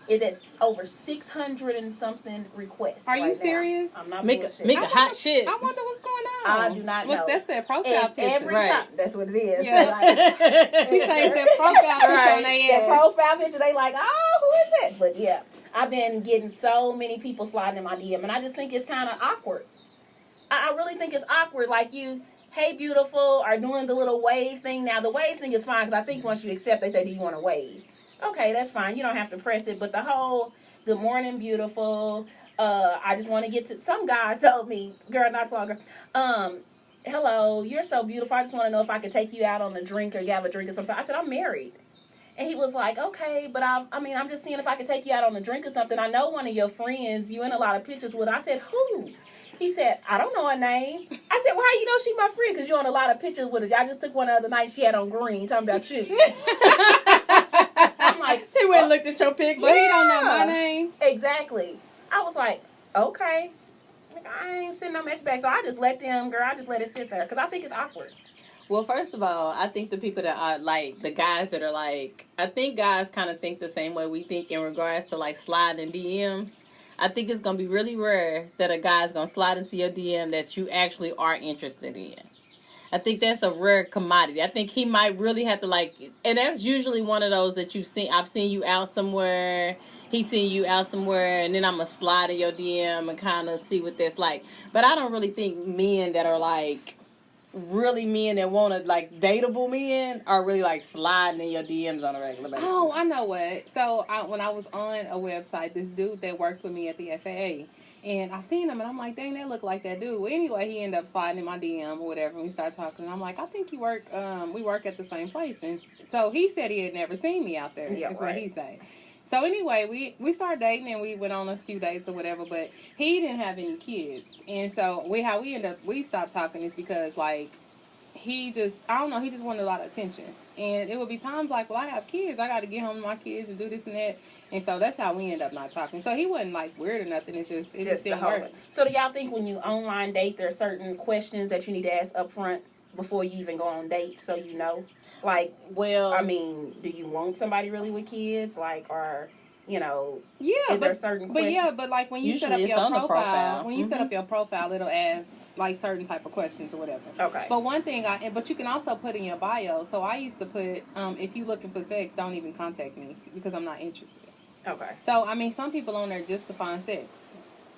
is at over 600 and something requests. Are you right serious? Now. I'm not Make bullshitting. a hot shit. I wonder what's going on. I do not know. Look, that's that profile And picture. every right. time, that's what it is. Yeah. Like, She changed that profile picture on their that ass. profile picture, they like, oh, who is it? But yeah, I've been getting so many people sliding in my DM, and I just think it's kind of awkward. I really think it's awkward. Like you, hey, beautiful, are doing the little wave thing. Now, the wave thing is fine, because I think once you accept, they say, do you want to wave? Okay, that's fine. You don't have to press it. But the whole, good morning, beautiful, I just want to get to, some guy told me, girl, not so long ago, hello, you're so beautiful. I just want to know if I could take you out on a drink or you have a drink or something. I said, I'm married. And he was like, okay, but I'm just seeing if I could take you out on a drink or something. I know one of your friends you in a lot of pictures with. I said, who? He said, I don't know her name. I said, well, how you know she my friend? Because you're on a lot of pictures with her. I just took one the other night. She had on green, talking about you. I'm like, He went and looked at your picture. But he don't know my name. exactly. I was like, okay. I ain't sending no message back. So I just let it sit there. Because I think it's awkward. Well, first of all, I think the people that are like, the guys that are like, I think guys kind of think the same way we think in regards to like sliding DMs. I think it's going to be really rare that a guy's going to slide into your DM that you actually are interested in. I think that's a rare commodity. I think he might really have to like, and that's usually one of those that I've seen you out somewhere, he's seen you out somewhere, and then I'm going to slide in your DM and kind of see what that's like. But I don't really think men that are like, really men that want to like dateable men are really like sliding in your DMs on a regular basis. Oh, I know what. So when I was on a website, this dude that worked with me at the FAA, and I seen him, and I'm like, dang, that look like that dude. Well, anyway, he ended up sliding in my DM or whatever, and we started talking. And I'm like, I think we work at the same place. And so he said he had never seen me out there. Yeah, That's right. what he said. So anyway, we started dating, and we went on a few dates or whatever, but he didn't have any kids. And so we stopped talking is because like, he just wanted a lot of attention. And it would be times like, well, I have kids. I got to get home to my kids and do this and that. And so that's how we end up not talking. So he wasn't like weird or nothing. It just didn't work. So do y'all think when you online date, there are certain questions that you need to ask up front before you even go on dates so you know? Like, Well, I mean, do you want somebody really with kids? Like, or, you know, Yeah, is there certain but questions? yeah, but like when you set up Usually it's your on the profile, profile. when you set up your profile, it'll ask like certain type of questions or whatever. Okay. But one thing but you can also put in your bio. So I used to put, if you looking for sex, don't even contact me because I'm not interested. Okay. So I mean, some people on there just to find sex,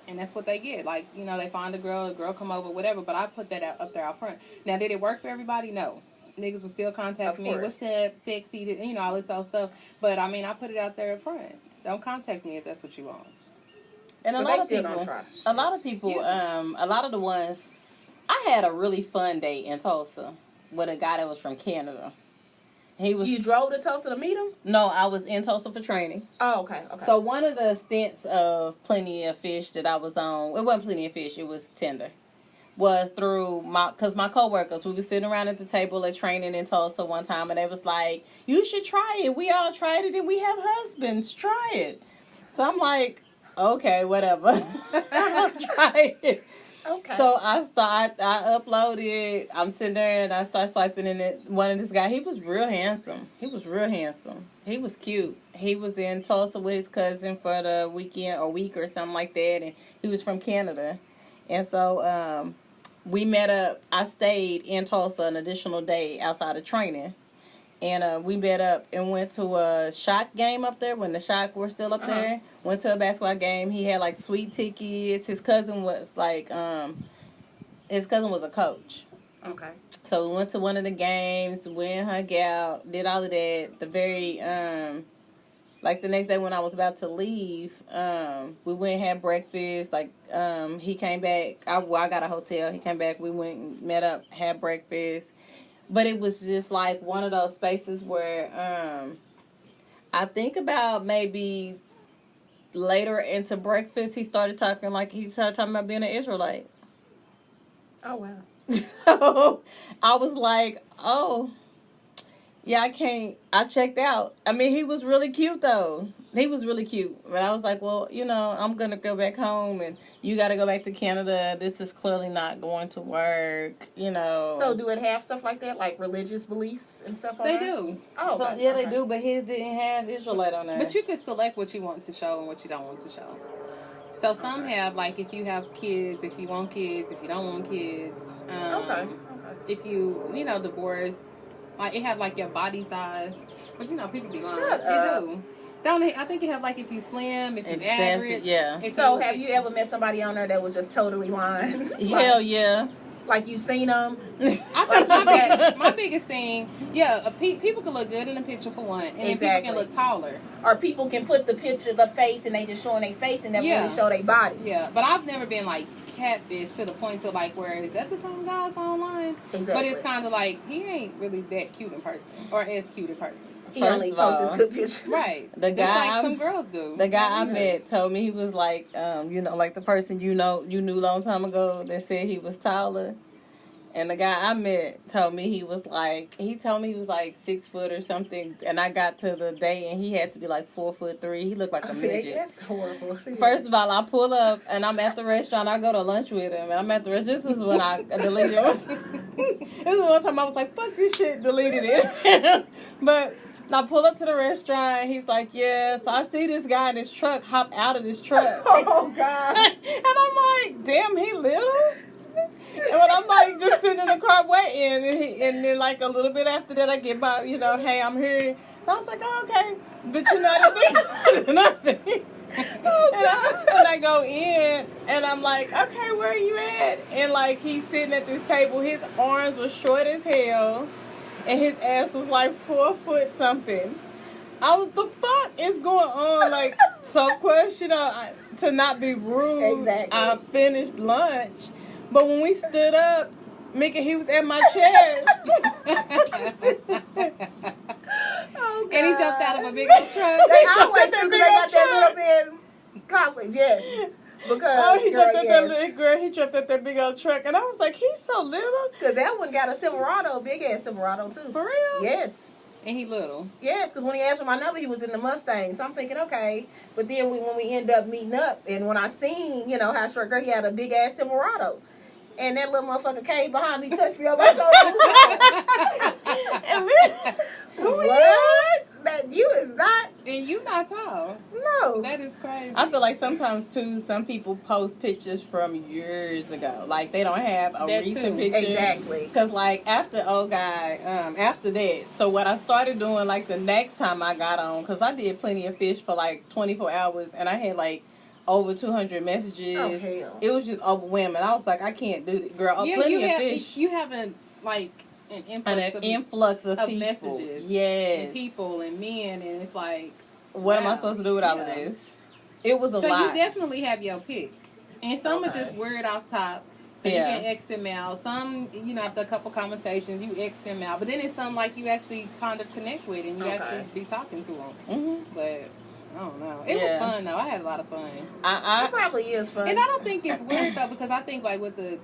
and that's what they get. Like, you know, they find a girl come over, whatever. But I put that up there out front. Now, did it work for everybody? No. Niggas would still contact me. What's up, sexy? You know, all this old stuff. But I mean, I put it out there up front. Don't contact me if that's what you want. and a But lot they of still people, don't try. a lot of the ones, I had a really fun date in Tulsa with a guy that was from Canada. He was You drove to Tulsa to meet him? no, I was in Tulsa for training. Oh, okay. Okay. So one of the stints of Plenty of Fish that I was on, it wasn't Plenty of Fish, it was Tinder, was through my coworkers. We were sitting around at the table at training in Tulsa one time, and they was like, you should try it. We all tried it, and we have husbands. Try it. So I'm like, okay, whatever. I'll try it. okay. So I uploaded, I'm sitting there and I start swiping in it. One of this guy, he was real handsome. He was cute. He was in Tulsa with his cousin for the weekend or week or something like that. And he was from Canada. And so we met up. I stayed in Tulsa an additional day outside of training. And we met up and went to a Shock game up there when the Shock were still up there. Went to a basketball game. He had like sweet tickets. His cousin was like, his cousin was a coach. Okay. So we went to one of the games, went, hung out, did all of that. The very, like the next day when I was about to leave, we went and had breakfast. Like, he came back. I got a hotel. He came back. We went and met up, had breakfast. But it was just like one of those spaces where I think about maybe later into breakfast, he started talking about being an Israelite. Oh wow. So I was like, oh, yeah, I checked out. I mean, he was really cute, though. He was really cute. But I was like, well, I'm going to go back home, and you got to go back to Canada. This is clearly not going to work, So do it have stuff like that, like religious beliefs and stuff? They do. Oh, So, okay. yeah, they do, but his didn't have Israelite on there. But you can select what you want to show and what you don't want to show. So some have, like, if you have kids, if you want kids, if you don't want kids. Okay. If you, divorce, like, it have, like, your body size. But, people be lying. Shut It up. do. Don't they? I think it have, like, if you slim, if you average. Yeah. So have you ever met somebody on there that was just totally lying? Hell yeah. Like you seen them? I think my biggest thing, people can look good in a picture for one, and then people can look taller. Or people can put the picture, the face, and they just showing their face and never really show their body. Yeah, but I've never been like catfish to the point to like where is that the same guy online? Exactly. But it's kind of like he ain't really that cute in person or as cute in person. He only posts his good pictures. Right. The guy, just like some girls do. The guy I met told me he was like, like the person you knew a long time ago that said he was taller. And the guy I met told me he was like 6 foot or something. And I got to the day and he had to be like 4'3". He looked like a midget. That's horrible. First of all, I pull up and I'm at the restaurant. I go to lunch with him, and I'm at the restaurant. This is when I deleted it. It was one time I was like, "Fuck this shit," deleted it. But I pull up to the restaurant. He's like, "Yeah." So I see this guy in his truck hop out of this truck. Oh God! And I'm like, "Damn, he little." And when I'm like just sitting in the car waiting, and then like a little bit after that, I get by, hey, I'm here. And I was like, oh, okay, but I didn't think nothing. And I go in, and I'm like, okay, where are you at? And like he's sitting at this table. His arms were short as hell, and his ass was like 4 foot something. I was, the fuck is going on? Like, so of course, to not be rude, Exactly. I finished lunch. But when we stood up, Mickey, he was at my chest. Oh, God. And he jumped out of a big old truck. They always do because they got that little bit conflict, yes. Because He jumped at that big old truck, and I was like, he's so little. Because that one got a Silverado, big ass Silverado too. For real? Yes. And he little. Yes, because when he asked for my number, he was in the Mustang. So I'm thinking, okay. But then when we end up meeting up, and when I seen, how short girl, he had a big ass Silverado. And that little motherfucker came behind me, touched me on my shoulder. What? That you is not. And you not tall. No. That is crazy. I feel like sometimes, too, some people post pictures from years ago. Like, they don't have a That recent too. picture. Exactly. Because, like, after after that, so what I started doing, like, the next time I got on, because I did Plenty of Fish for, like, 24 hours, and I had, like, over 200 messages. Oh, hell. It was just overwhelming. I was like, I can't do this. Girl, Yeah, Plenty of Fish. You haven't, like, an influx of people. messages. Yes. And people and men, and it's like, What am I wow. supposed to do with all of Yeah. this? It was a So lot. you definitely have your pick. And some are just word off top. So Yeah. you can X them out. Some, after a couple conversations, you X them out. But then it's some like you actually kind of connect with and you actually be talking to them. Mm-hmm. But I don't know. It was Yeah. fun though. I had a lot of fun. It probably is fun. And I don't think it's weird though because I think like with the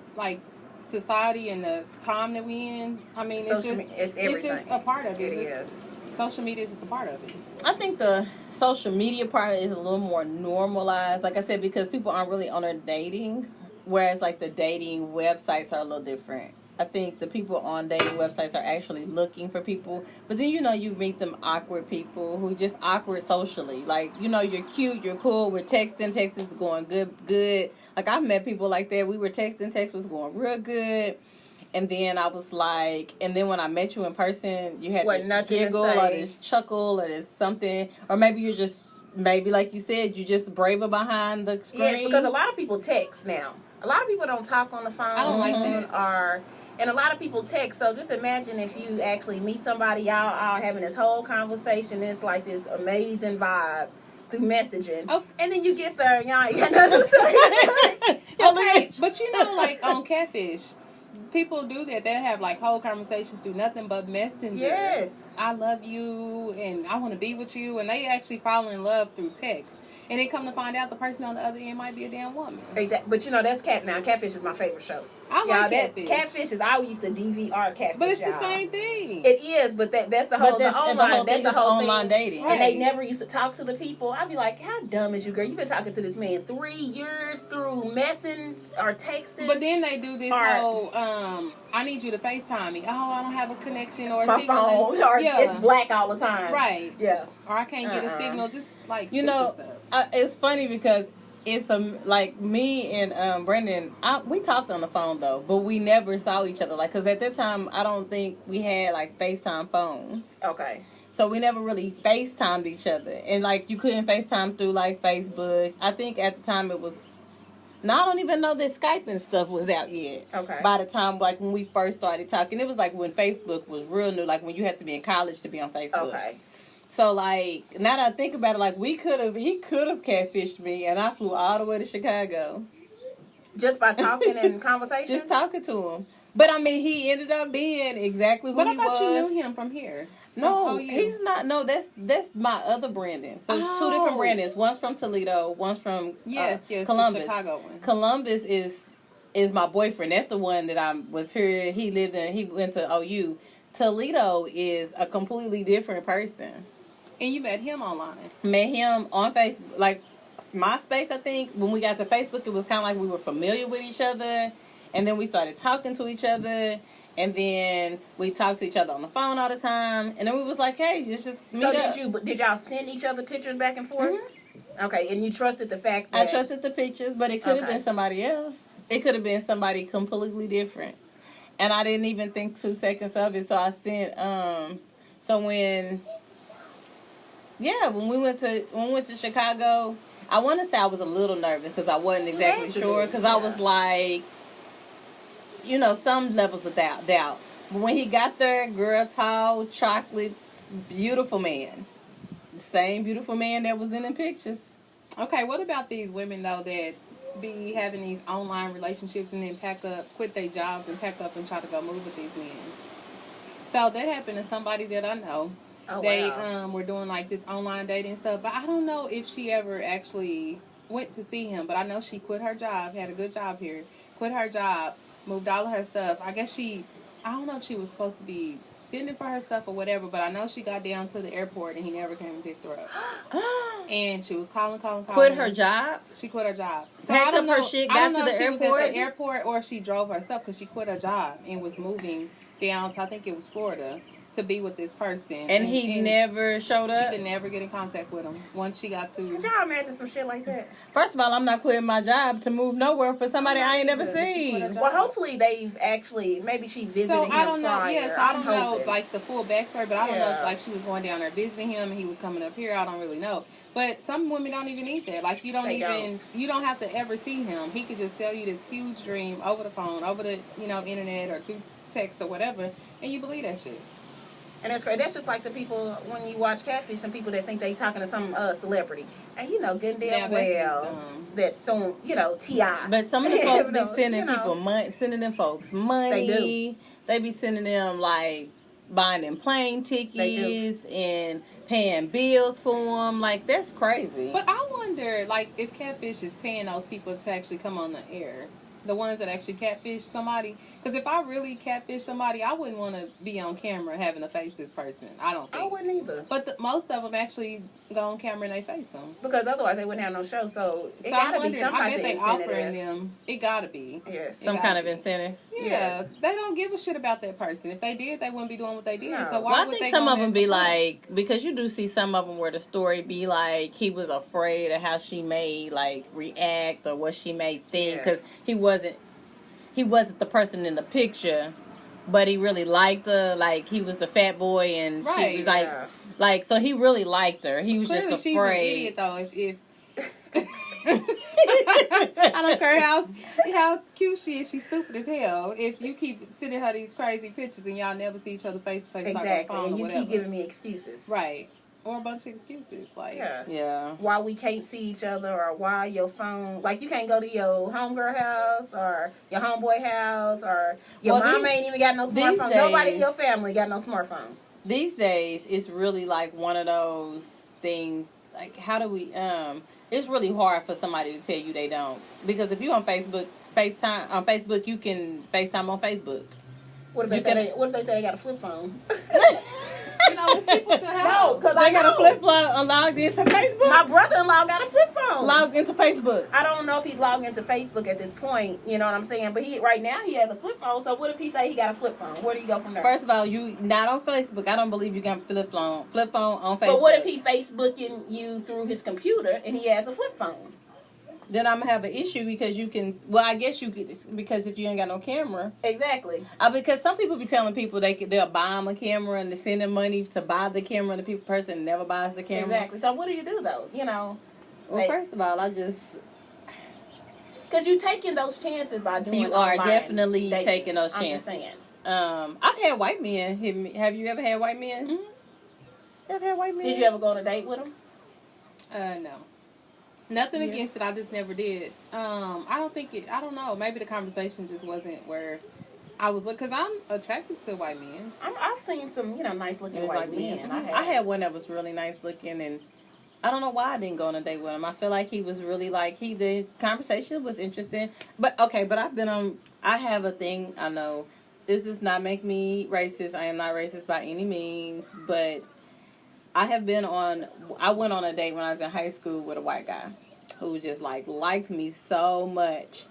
society and the time that we in, I mean it's just a part of it. It It's is. just, social media is just a part of it. I think the social media part is a little more normalized, like I said, because people aren't really on their dating, whereas like the dating websites are a little different. I think the people on dating websites are actually looking for people, but then you meet them awkward people who just awkward socially. Like, you're cute, you're cool, we're texting, text is going good. Like, I've met people like that. We were texting, text was going real good. And then I was like, and then when I met you in person, you had this giggle or this chuckle or this something. Or maybe you're just, like you said, you just braver behind the screen. Yes, because a lot of people text now. A lot of people don't talk on the phone. I don't like that. And a lot of people text. So just imagine if you actually meet somebody, y'all having this whole conversation. It's like this amazing vibe through messaging. Oh. And then you get there and y'all ain't got nothing to say. Okay, but like on Catfish, people do that. They have like whole conversations through nothing but Messenger. Yes. I love you and I want to be with you, and they actually fall in love through text. And then come to find out the person on the other end might be a damn woman. Exactly. But you know, that's Catfish is my favorite show. I like Catfish. Catfish is, I used to DVR Catfish. But it's the y'all. same thing. It is, but that's the whole, the online, that's the whole online thing. dating. And they Right. never used to talk to the people. I'd be like, how dumb is you, girl? You've been talking to this man 3 years through message or texting. But then they do this Or- whole, I need you to FaceTime me. Oh, I don't have a connection or a my signal. phone, or yeah. it's black all the time. Right. Yeah. Or I can't get a signal. Just like You stupid know, stuff. it's funny because it's like me and Brendan. We talked on the phone though, but we never saw each other. Like, cause at that time, I don't think we had like FaceTime phones, Okay. so we never really FaceTimed each other. And like, you couldn't FaceTime through like Facebook. I think at the time it was. Now I don't even know that Skype and stuff was out yet. Okay. By the time like when we first started talking, it was like when Facebook was real new. Like when you had to be in college to be on Facebook. Okay. So, like, now that I think about it, like, he could have catfished me, and I flew all the way to Chicago. Just by talking and conversations? Just talking to him. But, I mean, he ended up being exactly who But he I thought was. you knew him from here. No, From OU. he's not. No, that's my other Brandon. So, Oh. 2 different Brandons. One's from Toledo, one's from Yes, the Columbus. Chicago one. Columbus is my boyfriend. That's the one that I was here. He went to OU. Toledo is a completely different person. And you met him online. Met him on Facebook, like MySpace, I think. When we got to Facebook, it was kind of like we were familiar with each other. And then we started talking to each other. And then we talked to each other on the phone all the time. And then we was like, hey, let's just meet So up. did y'all send each other pictures back and forth? Mm-hmm. Okay, and you trusted the fact that... I trusted the pictures, but it could have Okay. been somebody else. It could have been somebody completely different. And I didn't even think 2 seconds of it. So I sent, when we went to Chicago, I want to say I was a little nervous because I wasn't exactly sure. Because I was like, some levels of doubt. But when he got there, girl, tall, chocolate, beautiful man. The same beautiful man that was in the pictures. Okay, what about these women, though, that be having these online relationships and then quit their jobs and pack up and try to go move with these men? So that happened to somebody that I know. Oh, They wow. were doing like this online dating stuff, but I don't know if she ever actually went to see him. But I know she quit her job, had a good job here, quit her job, moved all of her stuff. I guess I don't know if she was supposed to be sending for her stuff or whatever, but I know she got down to the airport and he never came and picked her up. And she was calling. Quit her job? She quit her job. So Packed I don't up her know. shit, I got don't know to if the she was airport? at the airport or if she drove her stuff because she quit her job and was moving down to, I think it was Florida, to be with this person. And he never showed up? She could never get in contact with him once she got to. Could y'all imagine some shit like that? First of all, I'm not quitting my job to move nowhere for somebody I ain't never seen. Well, hopefully they've actually, maybe she visited So him I don't know. prior. Yes, I don't know like the full backstory, but I don't know if Yeah. like she was going down there visiting him and he was coming up here. I don't really know. But some women don't even need that. Like you don't have to ever see him. He could just tell you this huge dream over the phone, over the internet or through text or whatever, and you believe that shit. And that's great. That's just like the people, when you watch Catfish, some people that think they talking to some celebrity. And good and damn Yeah, that's just well, dumb. that's so, T.I. But some of the folks be You know, sending people money, sending them folks money. They do. They be sending them like buying them plane tickets and paying bills for them. Like that's crazy. But I wonder, like, if Catfish is paying those people to actually come on the air. The ones that actually catfish somebody. Because if I really catfish somebody, I wouldn't want to be on camera having to face this person. I don't think. I wouldn't either. But most of them actually go on camera and they face them. Because otherwise they wouldn't have no show. So it So I'm gotta be wondering, some I type bet of they offering incentive. them. It gotta be. Yes. Some kind of incentive. Yeah, Yes. they don't give a shit about that person. If they did, they wouldn't be doing what they did. No. So why Well, I would think they some go of there them be for fun? like, because you do see some of them where the story be like he was afraid of how she may like react or what she may think, Yeah. because he wasn't the person in the picture, but he really liked her. Like he was the fat boy, and she Right, was like, yeah. like so he really liked her. He was Clearly just she's afraid. an idiot though. If I don't care how cute she is, she's stupid as hell. If you keep sending her these crazy pictures and y'all never see each other face to face, Exactly. like on the phone And or you whatever. keep giving me excuses. Right. or a bunch of excuses. Like, Yeah. Why we can't see each other, or why your phone, like you can't go to your homegirl house or your homeboy house, or your mom ain't even got no smartphone. Nobody in your family got no smartphone. These days, it's really like one of those things. Like, how do we? It's really hard for somebody to tell you they don't, because if you on FaceTime on Facebook, you can FaceTime on Facebook. What if they say they got a flip phone? You know, it's people to have. No, because They got a flip phone logged into Facebook. My brother-in-law got a flip phone. Logged into Facebook. I don't know if he's logged into Facebook at this point. You know what I'm saying? But right now he has a flip phone. So what if he say he got a flip phone? Where do you go from there? First of all, you not on Facebook. I don't believe you got a flip phone on Facebook. But what if he Facebooking you through his computer and he has a flip phone? Then I'm gonna have an issue because you can. Well, I guess you could, because if you ain't got no camera. Exactly. Because some people be telling people they'll buy them a camera and they send them money to buy the camera, and the person never buys the camera. Exactly. So what do you do though? You know. Well, like, first of all, I just. Because you taking those chances by doing. You are definitely dating. taking those I'm chances. just saying. I've had white men hit me. Have you ever had white men? Mm-hmm. Ever had white men? Did you ever go on a date with them? No. Nothing against it. I just never did. I don't know. Maybe the conversation just wasn't where I was, because I'm attracted to white men. I've seen some, nice looking white men. I had one that was really nice looking, and I don't know why I didn't go on a date with him. I feel like he was really the conversation was interesting. But I have a thing. I know this does not make me racist. I am not racist by any means, but I went on a date when I was in high school with a white guy who just liked me so much.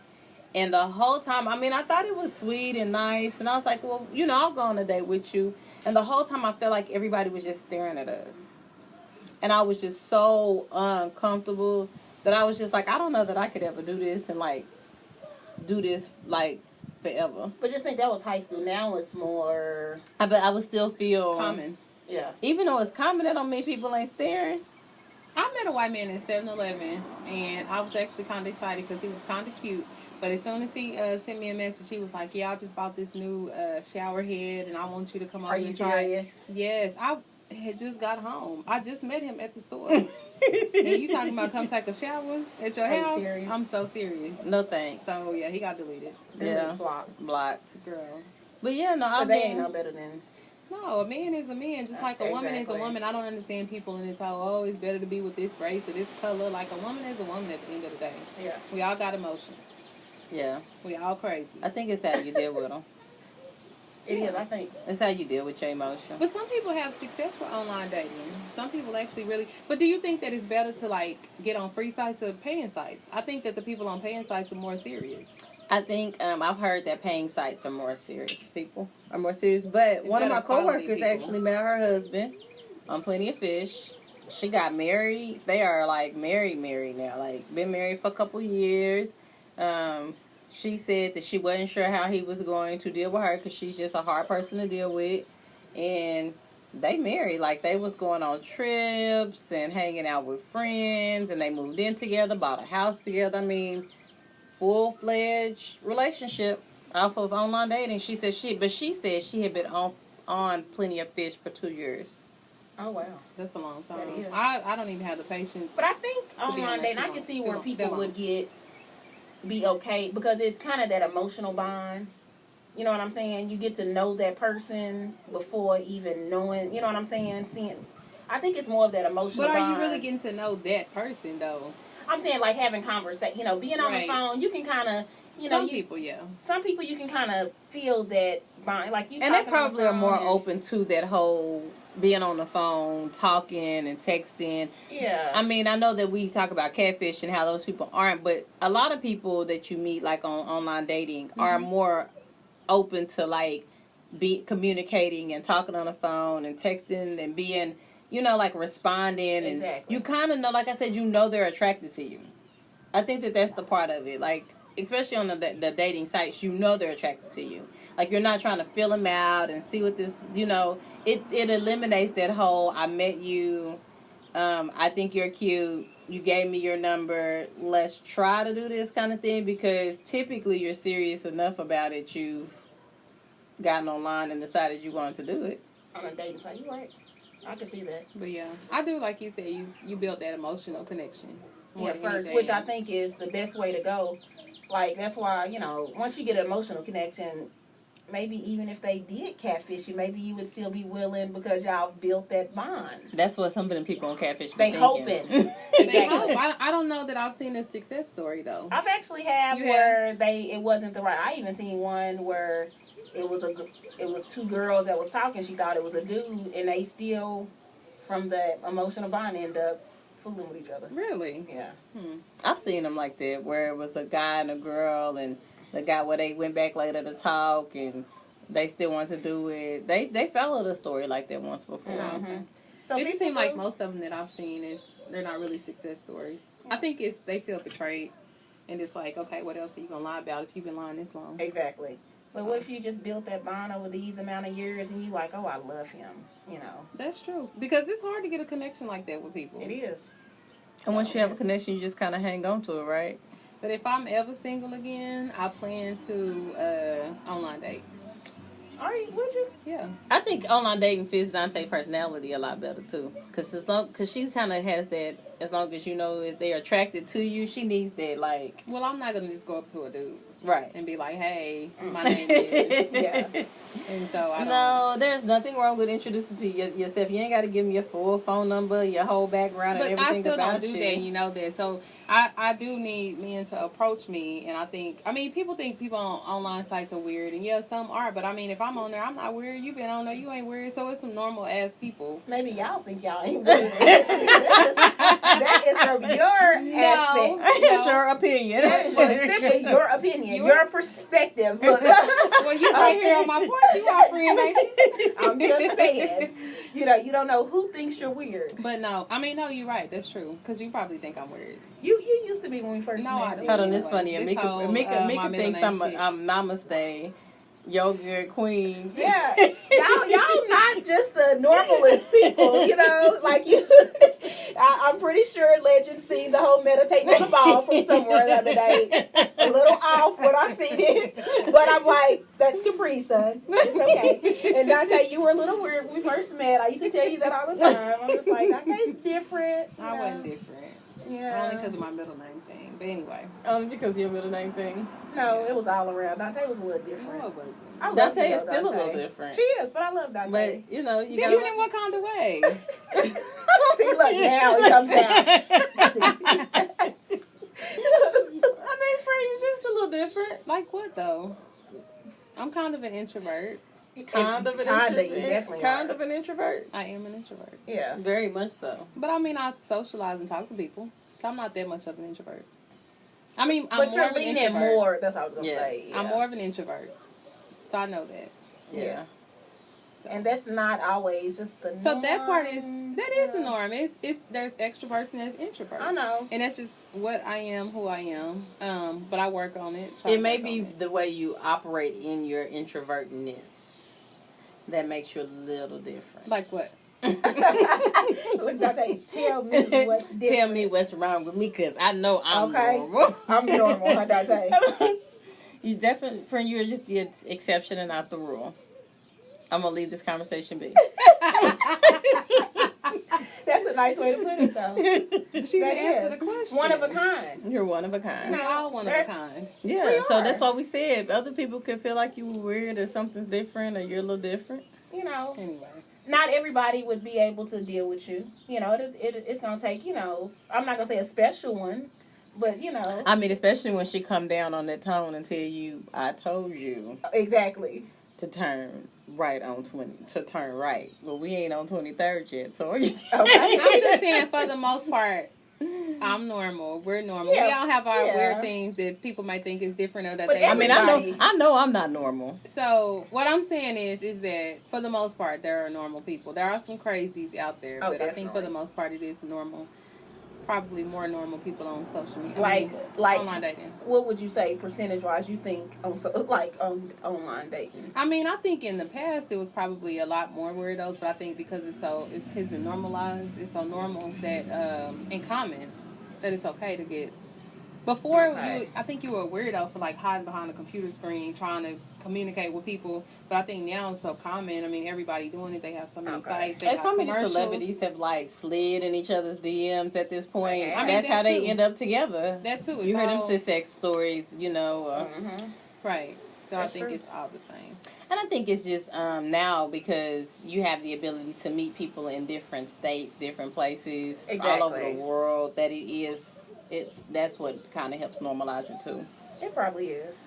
And the whole time, I thought it was sweet and nice. And I was like, well, I'll go on a date with you. And the whole time I felt like everybody was just staring at us. And I was just so uncomfortable that I was just like, I don't know that I could ever do this and forever. But just think that was high school. Now it's more. But I would still feel. It's common. Yeah. Even though it's common, that don't mean people ain't staring. I met a white man at 7-Eleven, and I was actually kind of excited because he was kind of cute. But as soon as he sent me a message, he was like, yeah, I just bought this new shower head, and I want you to come over and try it. Are you serious? Yes. I had just got home. I just met him at the store. And you talking about come take a shower at your house? Serious? I'm so serious. No thanks. So, yeah, he got deleted. Yeah. Blocked. Girl. But yeah, no, they ain't no better than. No, a man is a man, just like a woman is a woman. I don't understand people in this whole, it's better to be with this race or this color. Like, a woman is a woman at the end of the day. Yeah. We all got emotions. Yeah. We all crazy. I think it's how you deal with them. It is, I think. It's how you deal with your emotions. But some people have successful online dating. Some people actually really... But do you think that it's better to, get on free sites or paying sites? I think that the people on paying sites are more serious. I think I've heard that paying sites are more serious. People are more serious. But one of my coworkers actually met her husband on Plenty of Fish. She got married. They are married now. Been married for a couple years. She said that she wasn't sure how he was going to deal with her because she's just a hard person to deal with. And they married. They was going on trips and hanging out with friends. And they moved in together, bought a house together. Full-fledged relationship off of online dating. She said she had been on Plenty of Fish for 2 years. Oh wow, that's a long time. That is. I don't even have the patience. But I think online dating, I can see where people would be okay because it's kind of that emotional bond. You know what I'm saying? You get to know that person before even knowing. You know what I'm saying? I think it's more of that emotional. But are bond. you really getting to know that person though? I'm saying having conversation, being on the phone, you can kind of, some people, yeah. Some people you can kind of feel that bond, you. And they probably are more open to that whole being on the phone, talking and texting. Yeah. I know that we talk about catfish and how those people aren't, but a lot of people that you meet on online dating are more open to be communicating and talking on the phone and texting and being. Responding. Exactly. And you kind of know, like I said, they're attracted to you. I think that's the part of it. Especially on the dating sites, they're attracted to you. You're not trying to fill them out and see what this, it eliminates that whole, I met you, I think you're cute, you gave me your number, let's try to do this kind of thing, because typically you're serious enough about it, you've gotten online and decided you wanted to do it. On a dating site, you right. I can see that. But yeah, I do like you said. You build that emotional connection. more Yeah, than first, anything. which I think is the best way to go. Like, that's why, once you get an emotional connection, maybe even if they did catfish you, maybe you would still be willing because y'all built that bond. That's what some of the people on Catfish be They thinking. hoping. They hope. Exactly. I don't know that I've seen a success story though. I've actually had You where it wasn't the right. I even seen one where it was two girls that was talking. She thought it was a dude, and they still, from the emotional bond, end up fooling with each other. Really? Yeah. I've seen them like that, where it was a guy and a girl, and the guy where they went back later to talk, and they still want to do it. They followed a story like that once before. Mm-hmm. So It just people seems like do- most of them that I've seen they're not really success stories. I think they feel betrayed, and it's like, okay, what else are you gonna lie about if you've been lying this long? Exactly. So what if you just built that bond over these amount of years and you like, oh, I love him, That's true, because it's hard to get a connection like that with people. It is. And once you have a connection, you just kind of hang on to it, right? But if I'm ever single again, I plan to online date. All right, would you? Yeah. I think online dating fits Dante's personality a lot better too, because she kind of has that. As long as you know if they're attracted to you, she needs that, like, Well, I'm not gonna just go up to a dude right. and be like, "Hey, my name is," Yeah. and so I don't. No, there's nothing wrong with introducing to yourself. You ain't got to give me your full phone number, your whole background, But and I everything still about don't do you. that, you know that. So I do need men to approach me, and people think people on online sites are weird, and yeah, some are. But I mean, if I'm on there, I'm not weird. You've been on there, you ain't weird. So it's some normal ass people. Maybe y'all think y'all ain't weird. That is from your aspect. It's your opinion. That is simply your opinion, your perspective. Well, you right here on my porch. You our friend, ain't you? I'm just saying. You don't know who thinks you're weird. But no, no, you're right. That's true. Because you probably think I'm weird. You used to be when we first No, I met. didn't. Hold on, it's Anyway, funny. And this whole, Mika my middle thinks name shit. I'm Namaste, yoga queen. Yeah, y'all not just the normalest people, like you. I'm pretty sure Legend seen the whole meditating on the ball from somewhere the other day. A little off when I seen it, but I'm like, that's Capri Sun. It's okay. And Dante, you were a little weird when we first met. I used to tell you that all the time. I'm just like, Dante's different. I wasn't different. Yeah. Only because of my middle name thing. But anyway. Only because of your middle name thing. No, it was all around. Dante was a little different. No, it wasn't. I love Dante you, is though, still a Dante. little different. She is, but I love Dante. But you got. Different in what kind of way? See, look, now it comes out. I mean, Free is just a little different. Like what though? I'm kind of an introvert. Kind of an Kinda, introvert. you definitely kind are. of an introvert. I am an introvert. Yeah. Very much so. But I mean, I socialize and talk to people. So I'm not that much of an introvert. I mean, I'm But more you're of an leaning introvert. more. That's what I was going to Yes. say. Yeah. I'm more of an introvert. So I know that. Yeah. Yes. So. And that's not always just the norm. So that part is the norm. It's there's extroverts and there's introverts. I know. And that's just what I am, who I am. But I work on it. try It to may work be on it. the way you operate in your introvertness that makes you a little different. Like what? Look, Dante, tell me what's different. Tell me what's wrong with me, because I know I'm Okay. normal. I'm normal, huh, Dante? You definitely, friend, you're just the exception and not the rule. I'm going to leave this conversation be. That's a nice way to put it, though. She That didn't answer is. the question. One of a kind. You're one of a kind. We all one of a There's- kind. Yeah, We so are. that's why we said other people could feel like you were weird or something's different or you're a little different. Anyway. Not everybody would be able to deal with you. It's going to take, I'm not going to say a special one, but, I mean, especially when she come down on that tone and tell you, I told you exactly. to turn right on to turn right. Well, we ain't on 23rd yet, so okay. I'm just saying, for the most part, I'm normal. We're normal. Yeah, We all have our yeah. weird things that people might think is different or that But they. I mean, Everybody. I know I'm not normal. So what I'm saying is that for the most part, there are normal people. There are some crazies out there, Oh, but I think for definitely. the most part, it is normal. Probably more normal people on social media. Like online dating. what would you say percentage-wise you think on online dating? I mean, I think in the past it was probably a lot more weirdos, but I think because it's been normalized, it's so normal that in common that it's okay to get Before, Okay. I think you were a weirdo for like hiding behind a computer screen trying to communicate with people. But I think now it's so common. I mean, everybody doing it. They have so many Okay. sites. They And got so many commercials. celebrities have like slid in each other's DMs at this point. Okay. I mean, That's how that they too. end up together. That too. You heard them all- say sex stories, you know. Mm-hmm. Right. So That's I think true. it's all the same. And I think it's just now because you have the ability to meet people in different states, different places, all over the Exactly. world. That's what kind of helps normalize it too. It probably is.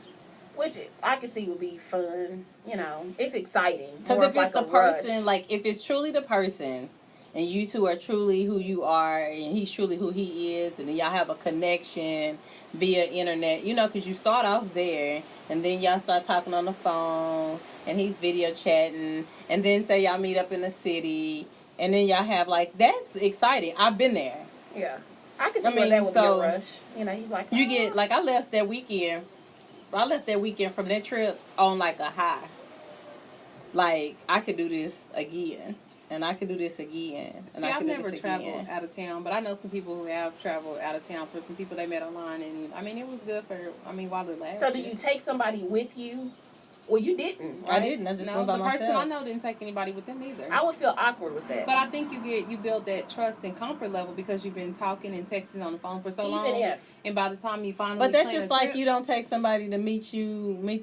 Which I can see would be fun. You know, it's exciting. Because More if of it's the a rush. person, like if it's truly the person, and you two are truly who you are, and he's truly who he is, and then y'all have a connection via internet, you know, because you start off there, and then y'all start talking on the phone, and he's video chatting, and then say y'all meet up in the city, and then y'all have like, that's exciting. I've been there. Yeah. I can see I where mean, that would so- be a rush. You know, you like, You get, like I left that weekend from that trip on like a high. Like, I could do this again. And I could do this again. And See, I I've could do never this traveled again. out of town, but I know some people who have traveled out of town for some people they met online, and I mean, it was good for. I mean, while it lasted. So do you take somebody with you? Well, you didn't. I Right? didn't. I just No, went by the person myself. I know didn't take anybody with them either. I would feel awkward with that. But I think you build that trust and comfort level because you've been talking and texting on the phone for so Even long. if. And by the time you finally, But that's plan just a like trip- you don't take somebody to meet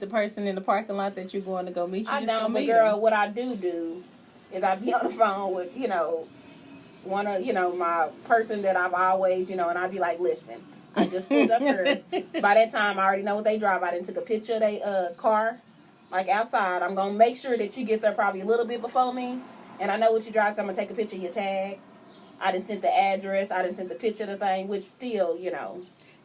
the person in the parking lot that you're going to go meet. You I just go don't, but meet girl, them. what I do is I be on the phone with, one of, my person that I've always, and I'd be like, listen, I just pulled up here. By that time, I already know what they drive. I done took a picture of their car, like outside. I'm going to make sure that you get there probably a little bit before me. And I know what you drive, so I'm going to take a picture of your tag. I done sent the address. I done sent the picture of the thing, which still,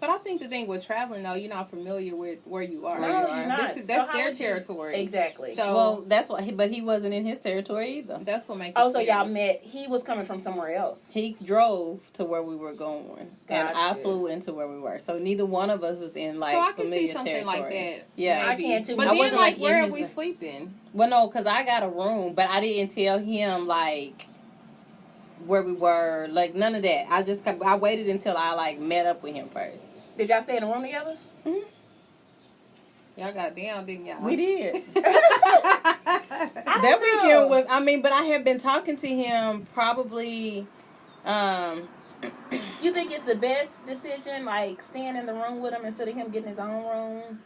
But I think the thing with traveling, though, you're not familiar with where you are. No, you're not. That's So how their would you- territory. Exactly. So Well, that's what. But he wasn't in his territory either. that's what makes. Oh, it so scary. y'all met. He was coming from somewhere else. He drove to where we were going, and I Gotcha. flew into where we were. So neither one of us was in like So I can familiar see something territory. like that. Yeah, I can too. But I then, wasn't, like, like, where in are we his- sleeping? Well, no, because I got a room, but I didn't tell him like where we were. Like none of that. I waited until I like met up with him first. Did y'all stay in a room together? Y'all got down, didn't y'all? We did. I That don't know. weekend was. But I had been talking to him probably. You think it's the best decision, like staying in the room with him instead of him getting his own room?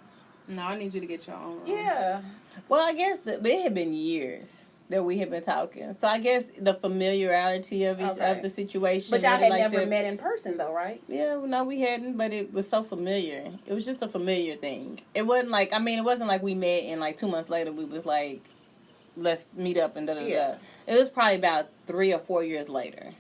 No, I need you to get your own room. Yeah. Well, I guess it had been years that we had been talking, so I guess the familiarity of Okay. of the situation. But y'all made it had like never that. met in person, though, right? Yeah, no, we hadn't, but it was so familiar. It was just a familiar thing. It wasn't like, it wasn't like we met and like 2 months later we was like, let's meet up and da da da. Yeah. It was probably about 3 or 4 years later.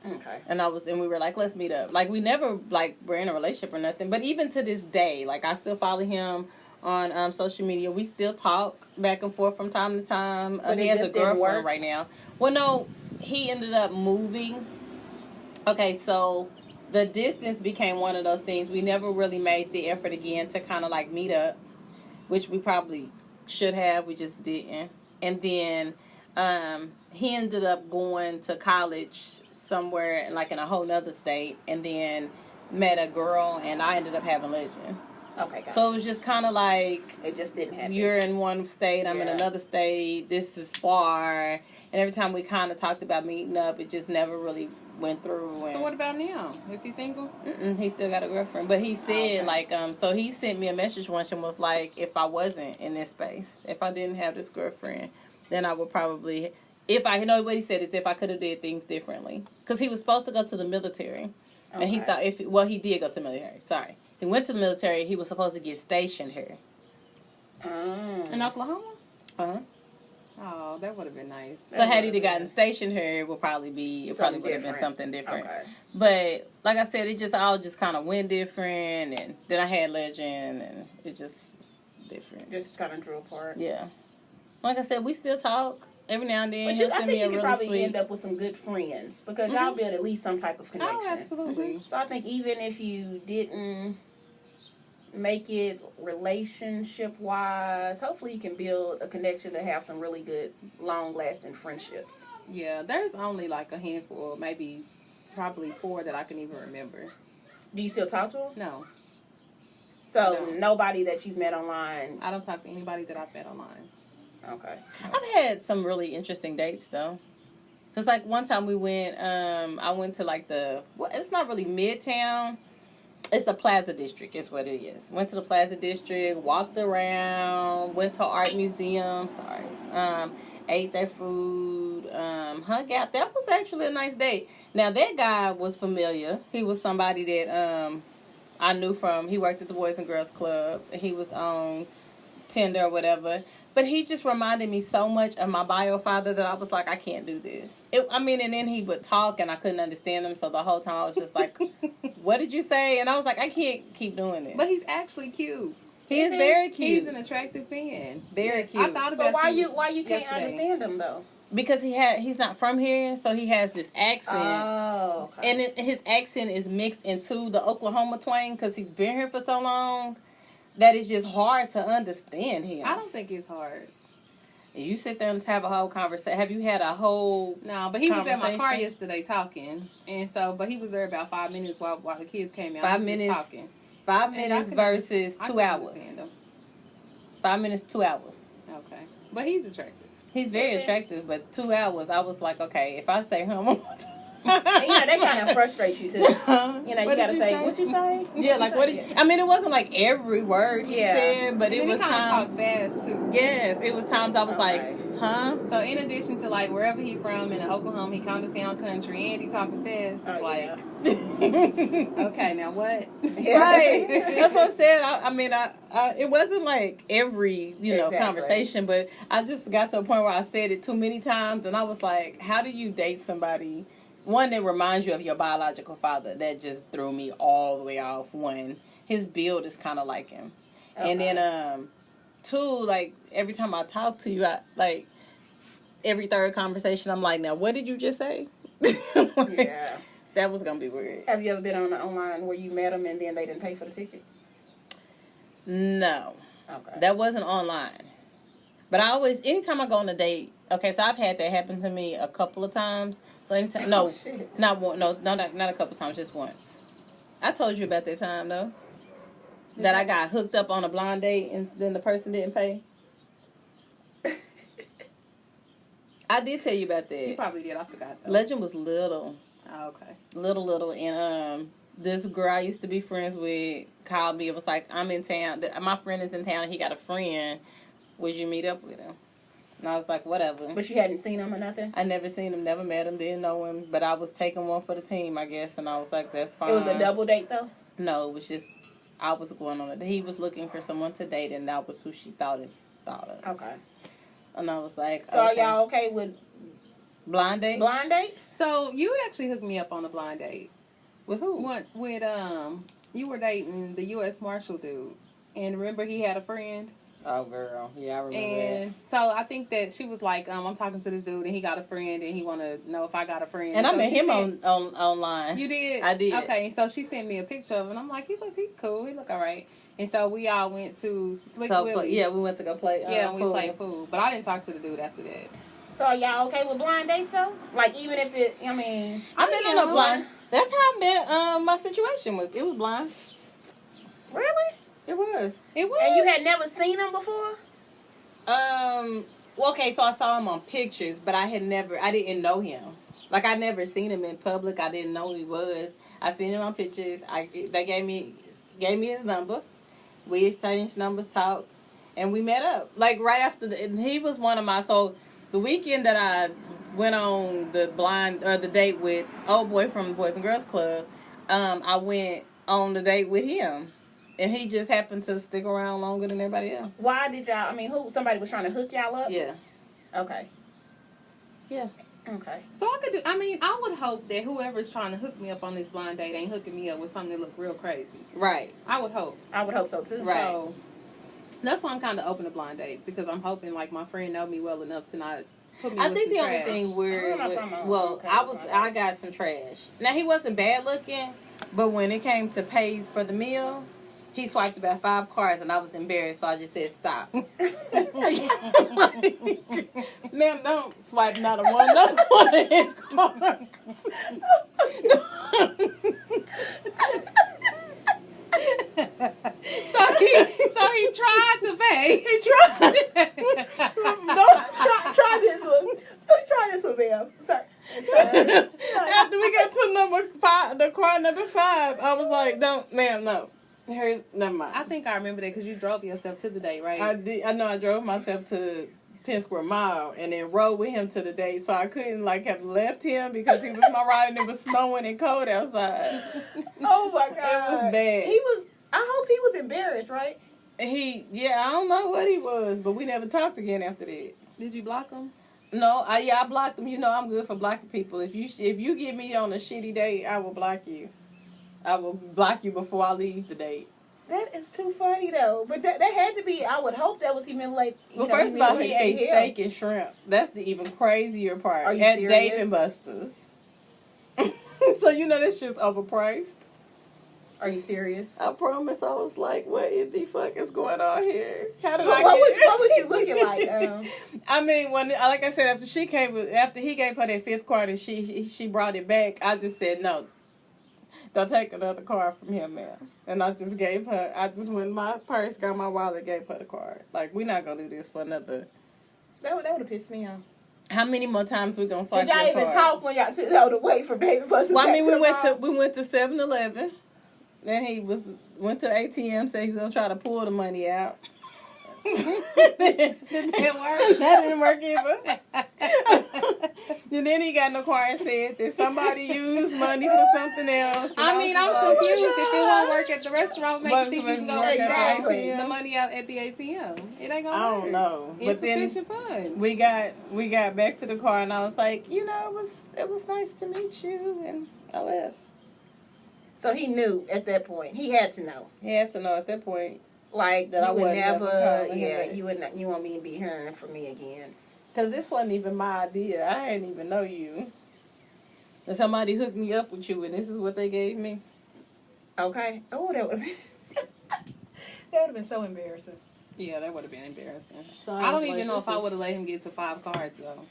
Okay. And we were like, let's meet up. Like, we never, like, were in a relationship or nothing. But even to this day, like, I still follow him on social media. We still talk back and forth from time to time. But He it has a just didn't work? girlfriend right now. Well, no, he ended up moving. Okay, so the distance became one of those things. We never really made the effort again to kind of, like, meet up, which we probably should have. We just didn't. And then he ended up going to college somewhere, like, in a whole nother state, and then met a girl, and I ended up having Legend. Okay, guys. So it was just kind of like, it just didn't happen. you're in one state, I'm in Yeah. another state, this is far, and every time we kind of talked about meeting up, it just never really went through. And So what about now? Is he single? he still got a girlfriend, but he said, Okay. so he sent me a message once and was like, if I wasn't in this space, if I didn't have this girlfriend, then I would probably, what he said is if I could have did things differently. Because he was supposed to go to the military. And he Okay. thought, he did go to the military, sorry. He went to the military, he was supposed to get stationed here. In Oklahoma? Uh-huh. Oh, that would have been nice. So had he gotten stationed here, it would probably would have been different. something different. Okay. But like I said, it all kind of went different, and then I had Legend, and it just was different. Just kind of drew apart. Yeah. Like I said, we still talk every now and then. But He'll I send me think a you could really probably sweet. end up with some good friends because y'all build at least some type of connection. Oh, absolutely. So I think even if you didn't make it relationship wise, hopefully you can build a connection to have some really good, long lasting friendships. Yeah, there's only like a handful, maybe probably 4 that I can even remember. Do you still talk to him? No, So No. nobody that you've met online. I don't talk to anybody that I've met online. Okay. I've had some really interesting dates though. Cause like one time we went, I went to like it's not really Midtown. It's the Plaza District is what it is. Went to the Plaza District, walked around, went to art museum, ate their food, hung out. That was actually a nice date. Now that guy was familiar. He was somebody that I knew from, he worked at the Boys and Girls Club. He was on Tinder or whatever. But he just reminded me so much of my bio father that I was like, I can't do this. And then he would talk and I couldn't understand him. So the whole time I was just like, what did you say? And I was like, I can't keep doing it. But he's actually cute. He is very cute. He's an attractive man. Very Yes, cute. I thought about But why you can't yesterday. understand him though? Because he's not from here, so he has this accent. Oh, okay. And his accent is mixed into the Oklahoma twang because he's been here for so long that it's just hard to understand him. I don't think it's hard. You sit there and have a whole conversation. Have you had a whole No, but he was at my car conversation? yesterday talking, and but he was there about 5 minutes while the kids came out. 5 He was just minutes? talking. 5 And I minutes can versus I 2 can hours? understand him. 5 minutes, 2 hours. Okay, but he's attractive. He's very Okay. attractive, but 2 hours, I was like, okay, if I say him, And, that kind of frustrates you too. You What gotta did say, say? what you say? Yeah, like what did you, I mean, it wasn't like every word he Yeah. said, but And it then was he kind of times. talk fast too. Yes, it was times I was Okay. like, huh? So in addition to like wherever he from in Oklahoma, he kind of sound country and he talking fast. It's Oh, like, yeah. okay, now what? Right. That's what I said. I mean, it wasn't like every, Exactly. conversation, but I just got to a point where I said it too many times, and I was like, how do you date somebody, one that reminds you of your biological father? That just threw me all the way off. One, his build is kind of like him. And then, two, like, every time I talk to you, every third conversation, I'm like, now, what did you just say? Yeah. That was going to be weird. Have you ever been on the online where you met them and then they didn't pay for the ticket? No. Okay. That wasn't online. But anytime I go on a date, okay, so I've had that happen to me a couple of times. So anytime, no, Oh, shit. not one, no, not a couple of times, just once. I told you about that time though. That I got hooked up on a blind date and then the person didn't pay. I did tell you about You that. probably did. I forgot though. Legend was little, Oh, okay. little, and this girl I used to be friends with called me. It was like, I'm in town. My friend is in town. He got a friend. Would you meet up with him? And I was like, whatever. But you hadn't seen them or nothing? I never seen him, never met him, didn't know him. But I was taking one for the team, I guess. And I was like, that's fine. It was a double date though? No, it was just, I was going on it. He was looking for someone to date, and that was who she thought of. Okay. And I was like, So okay. are y'all okay with Blind dates? blind dates? So you actually hooked me up on a blind date. With who? What with you were dating the U.S. Marshal dude, and remember he had a friend. Oh, girl. Yeah, I remember And so I think that she was like, I'm talking to this dude and he got a friend and he want to know if I got a friend. And I So met she him sent- on online. You did? I did. Okay, so she sent me a picture of him and I'm like, he cool, he look all right. And so we all went to Slick Willie's. yeah, we went to go play. Yeah, we pool. played pool. But I didn't talk to the dude after that. So are y'all okay with blind dates though? Like even if it, I mean, I've been Yeah. on a blind. That's how I met. My situation was. It was blind. really? It was. It was. And you had never seen them before? Well, okay, so I saw him on pictures, but I didn't know him. Like, I never seen him in public. I didn't know who he was. I seen him on pictures. They gave me his number. We exchanged numbers, talked, and we met up. Like, right after, and he was one of my, so the weekend that I went on the date with old boy from the Boys and Girls Club, I went on the date with him. And he just happened to stick around longer than everybody else. Why did y'all, I mean, somebody was trying to hook y'all up? Yeah. Okay. Yeah. Okay. So I would hope that whoever's trying to hook me up on this blind date ain't hooking me up with something that look real crazy. Right. I would hope. I would hope so too. Right. So that's why I'm kind of open to blind dates because I'm hoping like my friend know me well enough to not put me I with think some the only trash. thing weird, I'm not from a- well, okay, I got some trash. Now he wasn't bad looking, but when it came to pay for the meal, he swiped about 5 cards, and I was embarrassed, so I just said stop. Ma'am, don't swipe not another one of his cards. So he tried to pay. He tried. No, try this one. Try this one, ma'am. Sorry. After we got to number 5, the car number 5, I was like, "Don't, ma'am, no." Never mind. I think I remember that because you drove yourself to the date, right? I did. I know I drove myself to Penn Square Mall and then rode with him to the date, so I couldn't have left him because he was my ride and it was snowing and cold outside. Oh my God, it was bad. He was. I hope he was embarrassed, right? I don't know what he was, but we never talked again after that. Did you block him? No, I blocked him. You know I'm good for blocking people. If you get me on a shitty date, I will block you. I will block you before I leave the date. That is too funny though. But that had to be. I would hope that was even like. Well, first of all, he ate steak and shrimp. That's the even crazier part. Are you at serious? Dave and Buster's. So you know that's just overpriced. Are you serious? I promise. I was like, what in the fuck is going on here? How did what was you looking like? I mean, like I said, after he gave her that 5th card and she brought it back, I just said no. Don't take another card from him, ma'am. And I just went in my purse, got my wallet, gave her the card. Like, we're not gonna do this for another. That would have pissed me off. How many more times we gonna swipe? Did y'all even talk when y'all took the wait for Baby Buster? Well, I mean, we went to 7-Eleven. Then he went to the ATM, said he was gonna try to pull the money out. Did that work? That didn't work either. And then he got in the car and said that somebody used money for something else. I mean, I'm confused. If it won't work at the restaurant, make you think you can go get the money out at the ATM. It ain't gonna work. I don't know. It's sufficient fun. We got back to the car and I was like, it was nice to meet you, and I left. So he knew at that point. He had to know. He had to know at that point. Like that, I would never. Yeah, you would not. You want me to be hearing from me again? Because this wasn't even my idea. I didn't even know you. And somebody hooked me up with you, and this is what they gave me. Okay. Oh, that would have been. That would have been so embarrassing. Yeah, that would have been embarrassing. So I don't even know if I would have let him get to 5 cards though.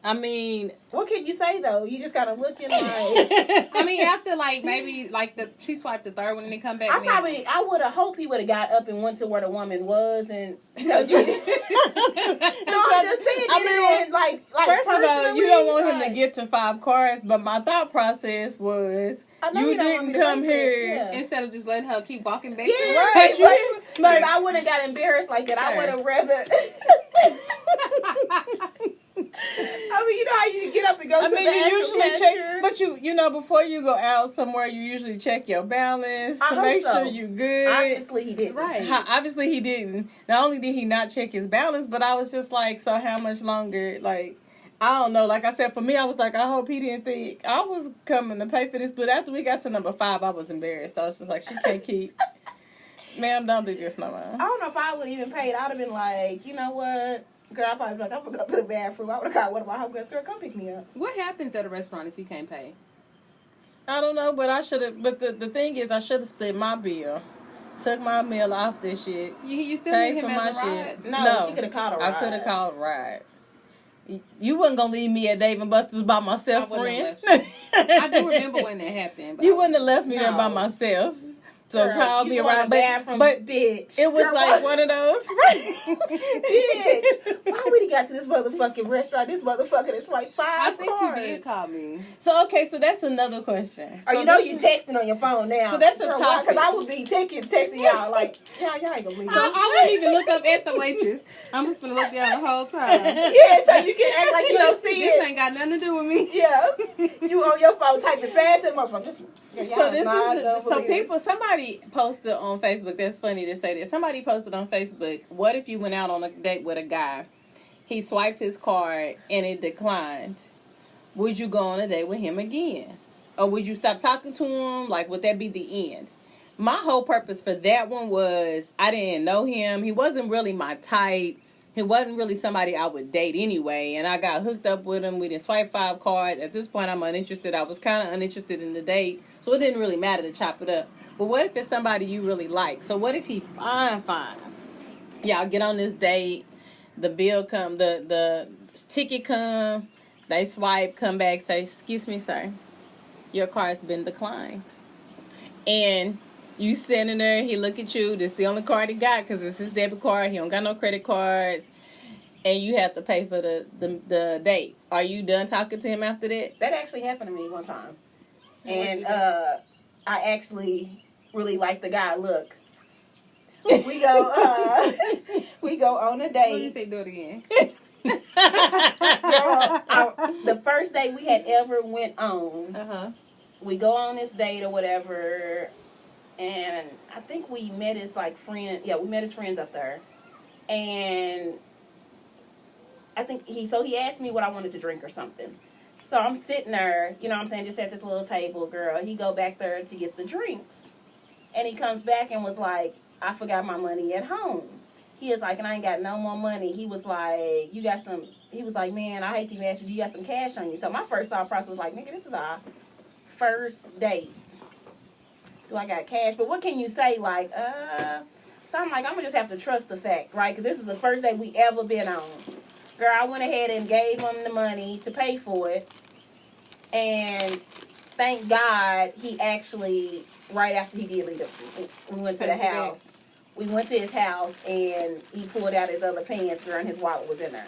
I mean, what can you say though? You just gotta look in like. I mean, after maybe she swiped the 3rd one and then come back. I would have hoped he would have got up and went to where the woman was and. No, I'm just saying. First of all, you don't want him to get to 5 cards, but my thought process was. You didn't come here instead of just letting her keep walking back. Yeah, right. I wouldn't have got embarrassed like that. Sure. I would have rather. I mean, you know how you get up and go to the actual cashier? But you before you go out somewhere, you usually check your balance to make sure you're good. Obviously, he didn't. Right. Obviously, he didn't. Not only did he not check his balance, but I was just like, so how much longer? Like, I don't know. Like I said, for me, I was like, I hope he didn't think I was coming to pay for this. But after we got to number 5, I was embarrassed. I was just like, she can't keep. Ma'am, don't do this no more. I don't know if I would even paid. I'd have been like, you know what? Girl, I'd probably be like, I'm going to go to the bathroom. I would have called one of my homegirls. Girl, come pick me up. What happens at a restaurant if you can't pay? I don't know, but I should have. But the thing is, I should have split my bill. Took my meal off this shit. You still need him as a ride? No, she could have called a ride. I could have called a ride. You wasn't going to leave me at Dave & Buster's by myself, friend. I do remember when that happened. You wouldn't have left me there by myself. So girl, call me around, but bitch. It was girl, like one of those, bitch. Why we got to this motherfucking restaurant? This motherfucker is like 5 cards. I think you did call me. So so that's another question. Or so you texting on your phone now. So that's a topic. Because I would be texting y'all like, y'all ain't gonna believe. So I wouldn't even look up at the waitress. I'm just gonna look down the whole time. Yeah, so you can act like you don't see it. This ain't got nothing to do with me. Yeah, you on your phone typing fast and motherfucker. Somebody posted on Facebook. That's funny to say that. Somebody posted on Facebook, what if you went out on a date with a guy, he swiped his card and it declined? Would you go on a date with him again? Or would you stop talking to him? Like, would that be the end? My whole purpose for that one was I didn't know him. He wasn't really my type. He wasn't really somebody I would date anyway. And I got hooked up with him. We didn't swipe 5 cards. At this point, I'm uninterested. I was kind of uninterested in the date. So it didn't really matter to chop it up. But what if it's somebody you really like? So what if he's fine? Y'all get on this date. The bill come. The ticket come. They swipe, come back, say, excuse me, sir. Your card's been declined. And You standing there, he look at you. This the only card he got because it's his debit card. He don't got no credit cards, and you have to pay for the date. Are you done talking to him after that? That actually happened to me one time, and I actually really liked the guy. Look, we go on a What date. do you say? Do it again. Girl, the first date we had ever went on, we go on this date or whatever, and I think we met his friend. Yeah, we met his friends up there, and I think he asked me what I wanted to drink or something. So I'm sitting there, you know what I'm saying, just at this little table, girl. He go back there to get the drinks, and he comes back and was like, I forgot my money at home. He was like, and I ain't got no more money. He was like, you got some, he was like, man, I hate to even ask you, do you got some cash on you? So my first thought process was like, nigga, this is our first date. Do I got cash? But what can you say? So I'm like, I'm going to just have to trust the fact, right? Because this is the first date we ever been on. Girl, I went ahead and gave him the money to pay for it. And thank God he actually, right after he did leave us, we went to the house. We went to his house, and he pulled out his other pants, girl, and his wallet was in there.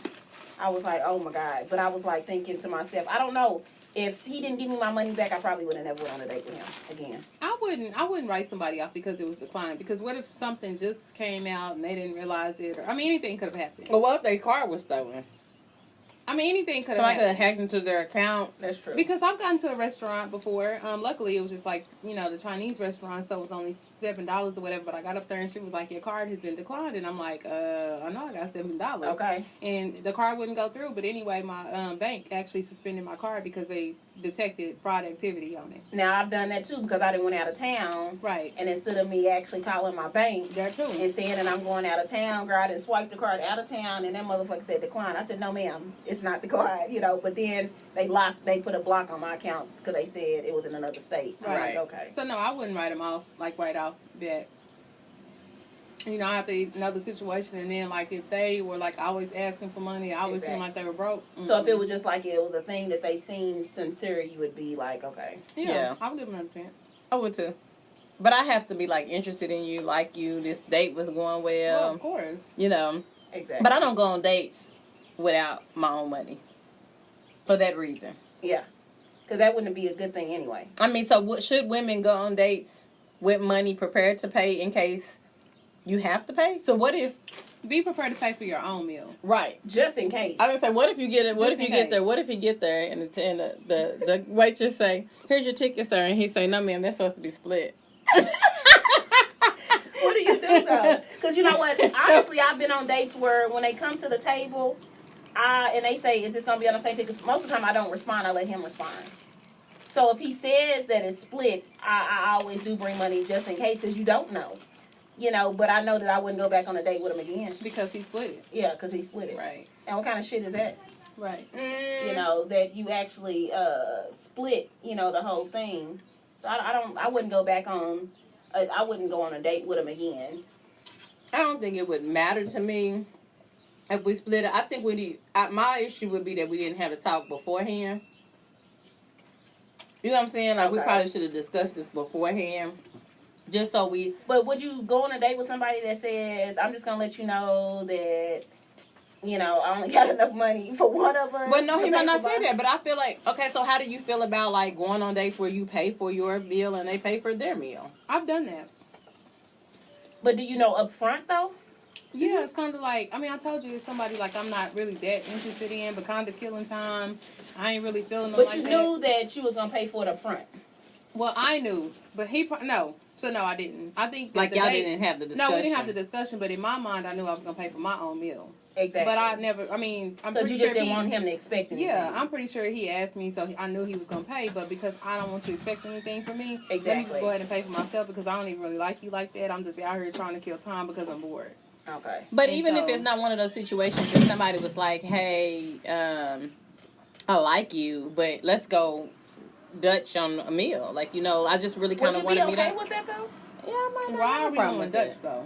I was like, oh, my God. But I was, thinking to myself, I don't know. If he didn't give me my money back, I probably would have never went on a date with him again. I wouldn't write somebody off because it was declined. Because what if something just came out and they didn't realize it? Or, anything could have happened. Well, what if their card was stolen? Anything could have happened. Somebody could have hacked into their account. That's true. Because I've gotten to a restaurant before. Luckily, it was just the Chinese restaurant, so it was only $7 or whatever. But I got up there and she was like, your card has been declined. And I'm like, I know I got $7. Okay. And the card wouldn't go through. But anyway, my bank actually suspended my card because they detected fraud activity on it. Now, I've done that, too, because I didn't went out of town. Right. And instead of me actually calling my bank There too. and saying that I'm going out of town, girl, I didn't swipe the card out of town, and that motherfucker said decline. I said, no, ma'am, it's not declined, But then they put a block on my account because they said it was in another state. I'm Right. like, okay. So, no, I wouldn't write them off, right off that. I have to know the situation, and then, if they were, always asking for money, I always seemed like they were broke. Mm-hmm. So if it was just it was a thing that they seemed sincere, you would be like, okay. Yeah. I would give them another chance. I would too. But I have to be, interested in you, like you. This date was going well. Of course. Exactly. But I don't go on dates without my own money. For that reason. Yeah. Because that wouldn't be a good thing anyway. So should women go on dates with money prepared to pay in case you have to pay? So what if... Be prepared to pay for your own meal. Right. Just in case. I was going to say, what if you get there? What if you get there and the waitress say, here's your ticket, sir. And he say, no, ma'am, that's supposed to be split. What do you do, though? Because you know what? Honestly, I've been on dates where when they come to the table, and they say, is this going to be on the same ticket? Most of the time, I don't respond. I let him respond. So if he says that it's split, I always do bring money just in case because you don't know. But I know that I wouldn't go back on a date with him again. Because he split it. Yeah, because he split it. Right. And what kind of shit is that? Right. That you actually split, the whole thing. So I wouldn't go back on, I wouldn't go on a date with him again. I don't think it would matter to me if we split it. I think my issue would be that we didn't have a talk beforehand. You know what I'm saying? We probably should have discussed this beforehand. Just so we... But would you go on a date with somebody that says, I'm just going to let you know that, I only got enough money for one of us? But no, he might not say that. But I feel okay, so how do you feel about, going on dates where you pay for your meal and they pay for their meal? I've done that. But do you know up front, though? Yeah, it's kind of I told you it's somebody I'm not really that interested in, but kind of killing time. I ain't really feeling them But you knew that you was going to pay for it up front. Well, I knew, but no. So, no, I didn't. I think that y'all didn't have the discussion. No, we didn't have the discussion, but in my mind, I knew I was going to pay for my own meal. Exactly. But I never, I'm pretty sure you just didn't want him to expect anything. Yeah, I'm pretty sure he asked me, so I knew he was going to pay, but because I don't want you to expect anything from me, exactly. Let me just go ahead and pay for myself because I don't even really like you like that. I'm just out here trying to kill time because I'm bored. Okay. But even if it's not one of those situations that somebody was like, hey, I like you, but let's go Dutch on a meal. I just really kind of want to meet up. Would you be okay with that, though? Yeah, I might not. Why are we going Dutch, though?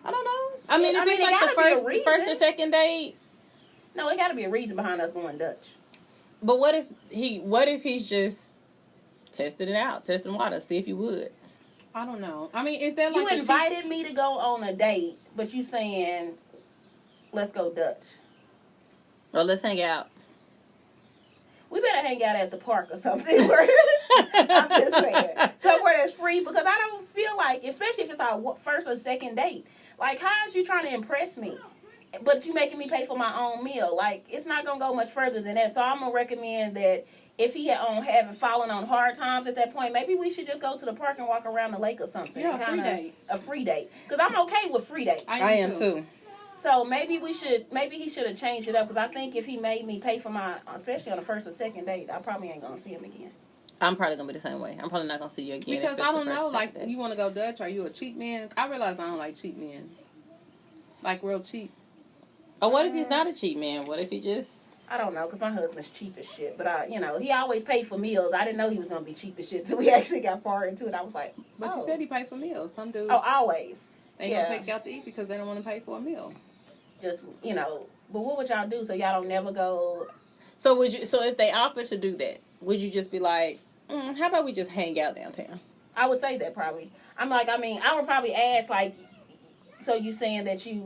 I don't know. I mean, if it's the first or second date. No, it got to be a reason behind us going Dutch. But what if he's just testing it out, testing the water, see if you would. I don't know. I mean, is that like You a invited me to go on a date, but you saying, let's go Dutch. Well, let's hang out. We better hang out at the park or something. I'm just saying. Somewhere that's free, because I don't feel like, especially if it's our first or second date, like, how is you trying to impress me? But you making me pay for my own meal. Like, it's not going to go much further than that. So I'm going to recommend that if he haven't fallen on hard times at that point, maybe we should just go to the park and walk around the lake or something. Yeah, a free date. A free date. Because I'm okay with free dates. I am too. So maybe he should have changed it up, because I think if he made me pay for my, especially on the first or second date, I probably ain't going to see him again. I'm probably going to be the same way. I'm probably not going to see you again. Because I don't know, like, you want to go Dutch, are you a cheap man? I realize I don't like cheap men. Like, real cheap. Or what if he's not a cheap man? What if he just... I don't know, because my husband's cheap as shit. But, he always paid for meals. I didn't know he was going to be cheap as shit until we actually got far into it. I was like, But you said he paid for meals. Some dudes, Oh, always. they yeah. gonna take you out to eat because they don't want to pay for a meal. Just, but what would y'all do so y'all don't never go? So if they offer to do that, would you just be like, how about we just hang out downtown? I would say that probably. I would probably ask, like, so you saying that you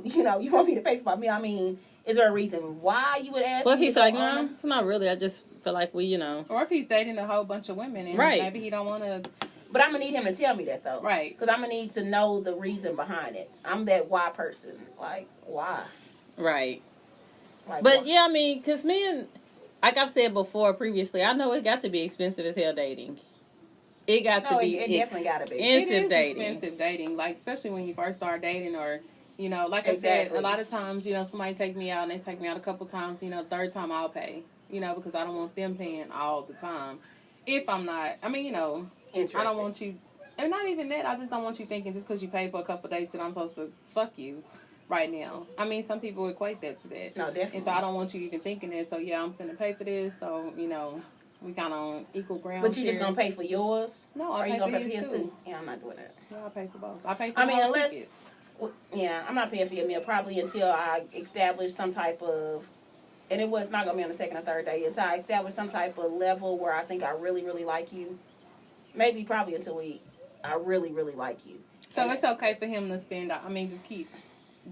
want me to pay for my meal? I mean, is there a reason why you would ask? Well, if me he's to like, go no, on? it's not really. I just feel like we. Or if he's dating a whole bunch of women and Right. maybe he don't want to. But I'm going to need him to tell me that, though. Right. Because I'm going to need to know the reason behind it. I'm that why person. Like, why? Right. Like, But why? yeah, I mean, because like I've said before previously, I know it got to be expensive as hell dating. It got to be it definitely got to be. It expensive is dating. expensive dating, like, especially when you first start dating, or, like I Exactly. said, a lot of times, somebody take me out and they take me out a couple times, the third time I'll pay, because I don't want them paying all the time. If I'm not, I don't want you, and not even that, I just don't want you thinking just because you paid for a couple days that I'm supposed to fuck you right now. I mean, some people equate that to that. No, definitely. And so I don't want you even thinking that, so yeah, I'm finna pay for this, so, we kind of on equal ground. But you just going to pay for yours? No, Or I'll you pay going for to pay for his his too. Yeah, I'm not doing that. No, I pay for both. I pay for I the mean, whole unless, ticket. yeah, I'm not paying for your meal probably until I establish some type of, and it's not going to be on the second or third day, until I establish some type of level where I think I really, really like you. Maybe probably until I really, really like you. So it's okay for him to spend, just keep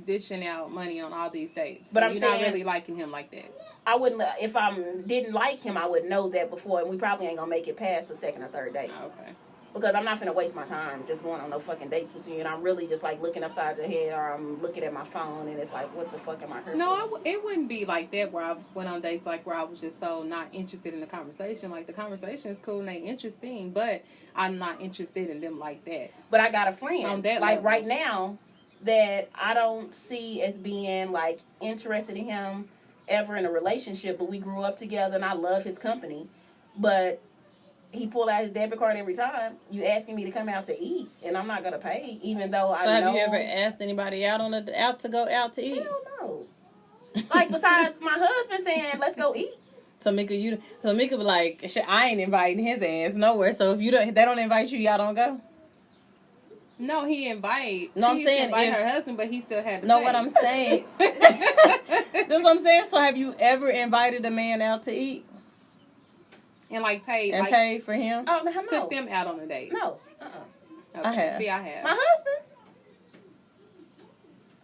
dishing out money on all these dates. But I'm you're saying- not really liking him like that. I wouldn't, if I didn't like him, I would know that before, and we probably ain't going to make it past the second or third date. Okay. Because I'm not finna waste my time just going on no fucking dates with you, and I'm really just like looking upside the head, or I'm looking at my phone, and it's like, what the fuck am I here for? No, it wouldn't be like that where I went on dates like where I was just so not interested in the conversation. Like, the conversation is cool and they interesting, but I'm not interested in them like that. But I got a friend, On that like level. right now, that I don't see as being like interested in him ever in a relationship, but we grew up together and I love his company. But he pulled out his debit card every time. You asking me to come out to eat, and I'm not gonna pay, even though I know. So have you ever asked anybody out to go out to eat? Hell no. Like, besides my husband saying, let's go eat. So Mika be like, "Shit, I ain't inviting his ass nowhere. So if they don't invite you, y'all don't go." No, he invite. No, she I'm used to saying invite if- her husband, but he still had to Know pay. what I'm saying? That's what I'm saying. So have you ever invited a man out to eat And like paid, and like, paid for him? Oh, no. took them out on a date. No. Okay. I have. See, I have. My husband?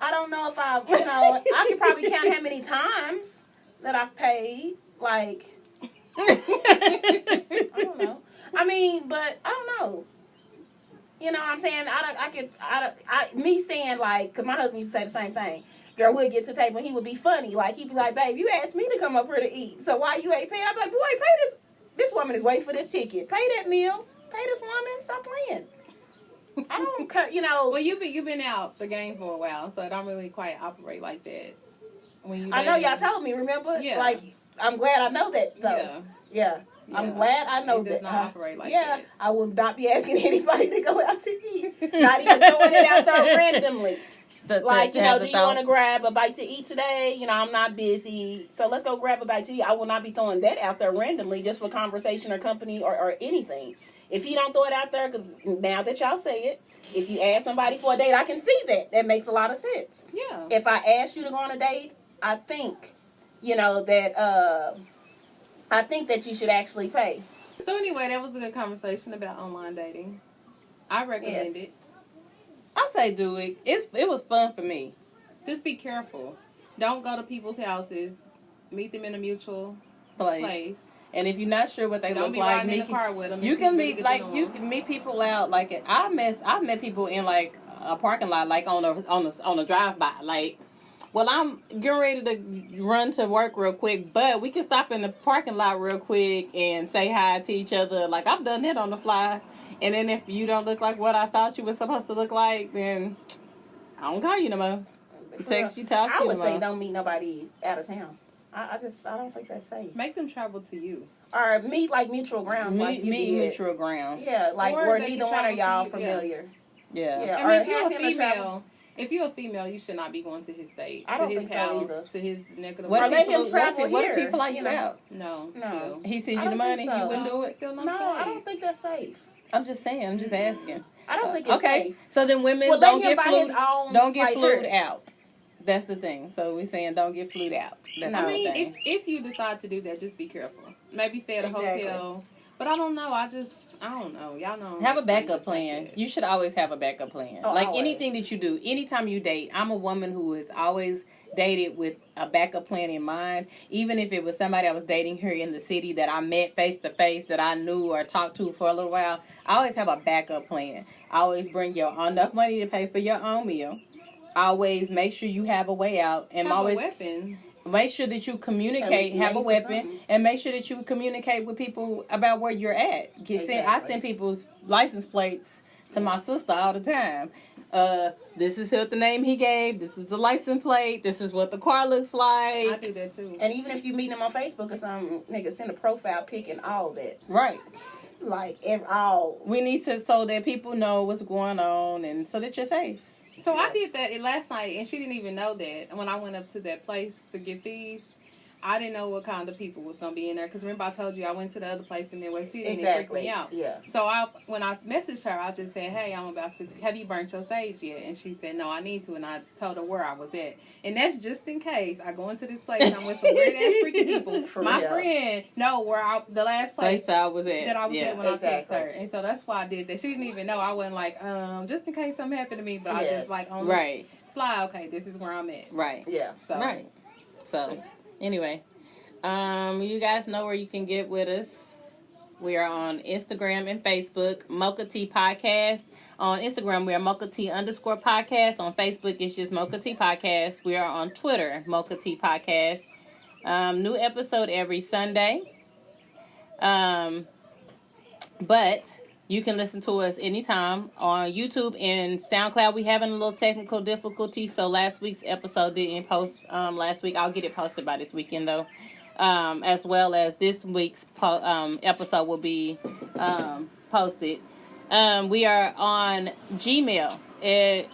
I don't know if I could probably count how many times that I've paid. Like, I don't know. I mean, but I don't know. You know what I'm saying? Me saying, like, because my husband used to say the same thing. Girl, we'll get to the table and he would be funny. Like, he'd be like, babe, you asked me to come up here to eat. So why you ain't paying? I'd be like, boy, pay this. This woman is waiting for this ticket. Pay that meal. Pay this woman. Stop playing. I don't care, Well, you've been out the game for a while, so it don't really quite operate like that. When you I know dating. y'all told me, remember? Yeah. Like, I'm glad I know that, though. Yeah. I'm Yeah. glad I know It does that. not operate like yeah, that. I will not be asking anybody to go out to eat. Not even throwing it out there randomly. Like, do you want to grab a bite to eat today? I'm not busy, so let's go grab a bite to eat. I will not be throwing that out there randomly just for conversation or company or anything. If he don't throw it out there, because now that y'all say it, if you ask somebody for a date, I can see that. That makes a lot of sense. Yeah. If I asked you to go on a date, I think, that I think that you should actually pay. So anyway, that was a good conversation about online dating. I recommend it. I say do it. It was fun for me. Just be careful. Don't go to people's houses. Meet them in a mutual place. And if you're not sure what they Don't look be like, riding in the car with them. you can meet You can meet people out. Like I've met people in like a parking lot, like on a drive by. Like, well, I'm getting ready to run to work real quick, but we can stop in the parking lot real quick and say hi to each other. Like I've done that on the fly. And then if you don't look like what I thought you were supposed to look like, then I don't call you no more. Text you, talk to you. I would say don't meet nobody out of town. I don't think that's safe. Make them travel to you. Or meet like mutual grounds. Meet mutual grounds. Yeah, like Or where they neither can one of travel y'all to you, familiar. Yeah. Yeah. I Or mean, if you're a female, you should not be going to his state, I don't to his think so house, either. to his neck of the What woods. let him if travel what if he here, fly you you know? out? No, No. still. He send I you the don't money, think so. you wouldn't do it? It's still not No, safe. I don't think that's safe. I'm just saying. I'm just asking. I don't think it's Okay, safe. so then women Well, let don't him get buy his flued. own Don't get flight flued here. out. That's the thing. So we're saying don't get flued out. That's I the mean, thing. if you decide to do that, just be careful. Maybe stay at a Exactly. hotel. But I don't know. I don't know. Y'all know. Have a strangers backup like plan. that. You should always have a backup plan. Oh, Like always. anything that you do, anytime you date, I'm a woman who has always dated with a backup plan in mind. Even if it was somebody I was dating here in the city that I met face to face, that I knew or talked to for a little while, I always have a backup plan. I always bring your enough money to pay for your own meal. Always make sure you have a way out, and Have always a weapon. make sure that you communicate, At have a least weapon, something. and make sure that you communicate with people about where you're at. I send people's license plates to my sister all the time. This is what the name he gave. This is the license plate. This is what the car looks I like. do that too. And even if you meet them on Facebook or something, nigga, send a profile pic and all that. Right. Like, all. We need to, so that people know what's going on and so that you're safe. So I did that last night, and she didn't even know that. When I went up to that place to get these, I didn't know what kind of people was going to be in there. Because remember I told you I went to the other place and then West City and it freaked me out. Yeah. So when I messaged her, I just said, hey, I'm about to, have you burnt your sage yet? And she said, no, I need to. And I told her where I was at. And that's just in case I go into this place and I'm with some weird ass freaky people. For My real. friend know where the last place I was at. that I was at when I texted exactly. her. And so that's why I did that. She didn't even know. I wasn't like, just in case something happened to me. But I Yes. just like, on Right. the slide, okay, this is where I'm at. Right. Yeah. So, Right. So, anyway, you guys know where you can get with us. We are on Instagram and Facebook, Mocha Tea Podcast. On Instagram, we are Mocha Tea _podcast. On Facebook, it's just Mocha Tea Podcast. We are on Twitter, Mocha Tea Podcast. New episode every Sunday. But you can listen to us anytime on YouTube and SoundCloud. We having a little technical difficulty, so last week's episode didn't post last week. I'll get it posted by this weekend, though. As well as this week's episode will be posted. We are on Gmail at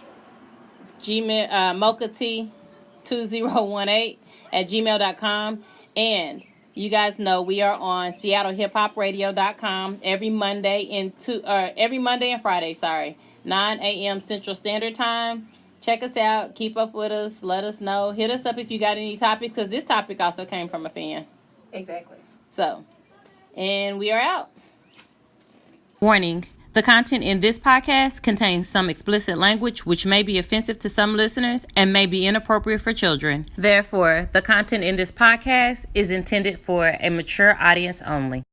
mochatea2018@gmail.com. And you guys know we are on SeattleHipHopRadio.com every Monday and Friday, 9 a.m. Central Standard Time. Check us out. Keep up with us. Let us know. Hit us up if you got any topics, because this topic also came from a fan. Exactly. So, and we are out. Warning. The content in this podcast contains some explicit language which may be offensive to some listeners and may be inappropriate for children. Therefore, the content in this podcast is intended for a mature audience only.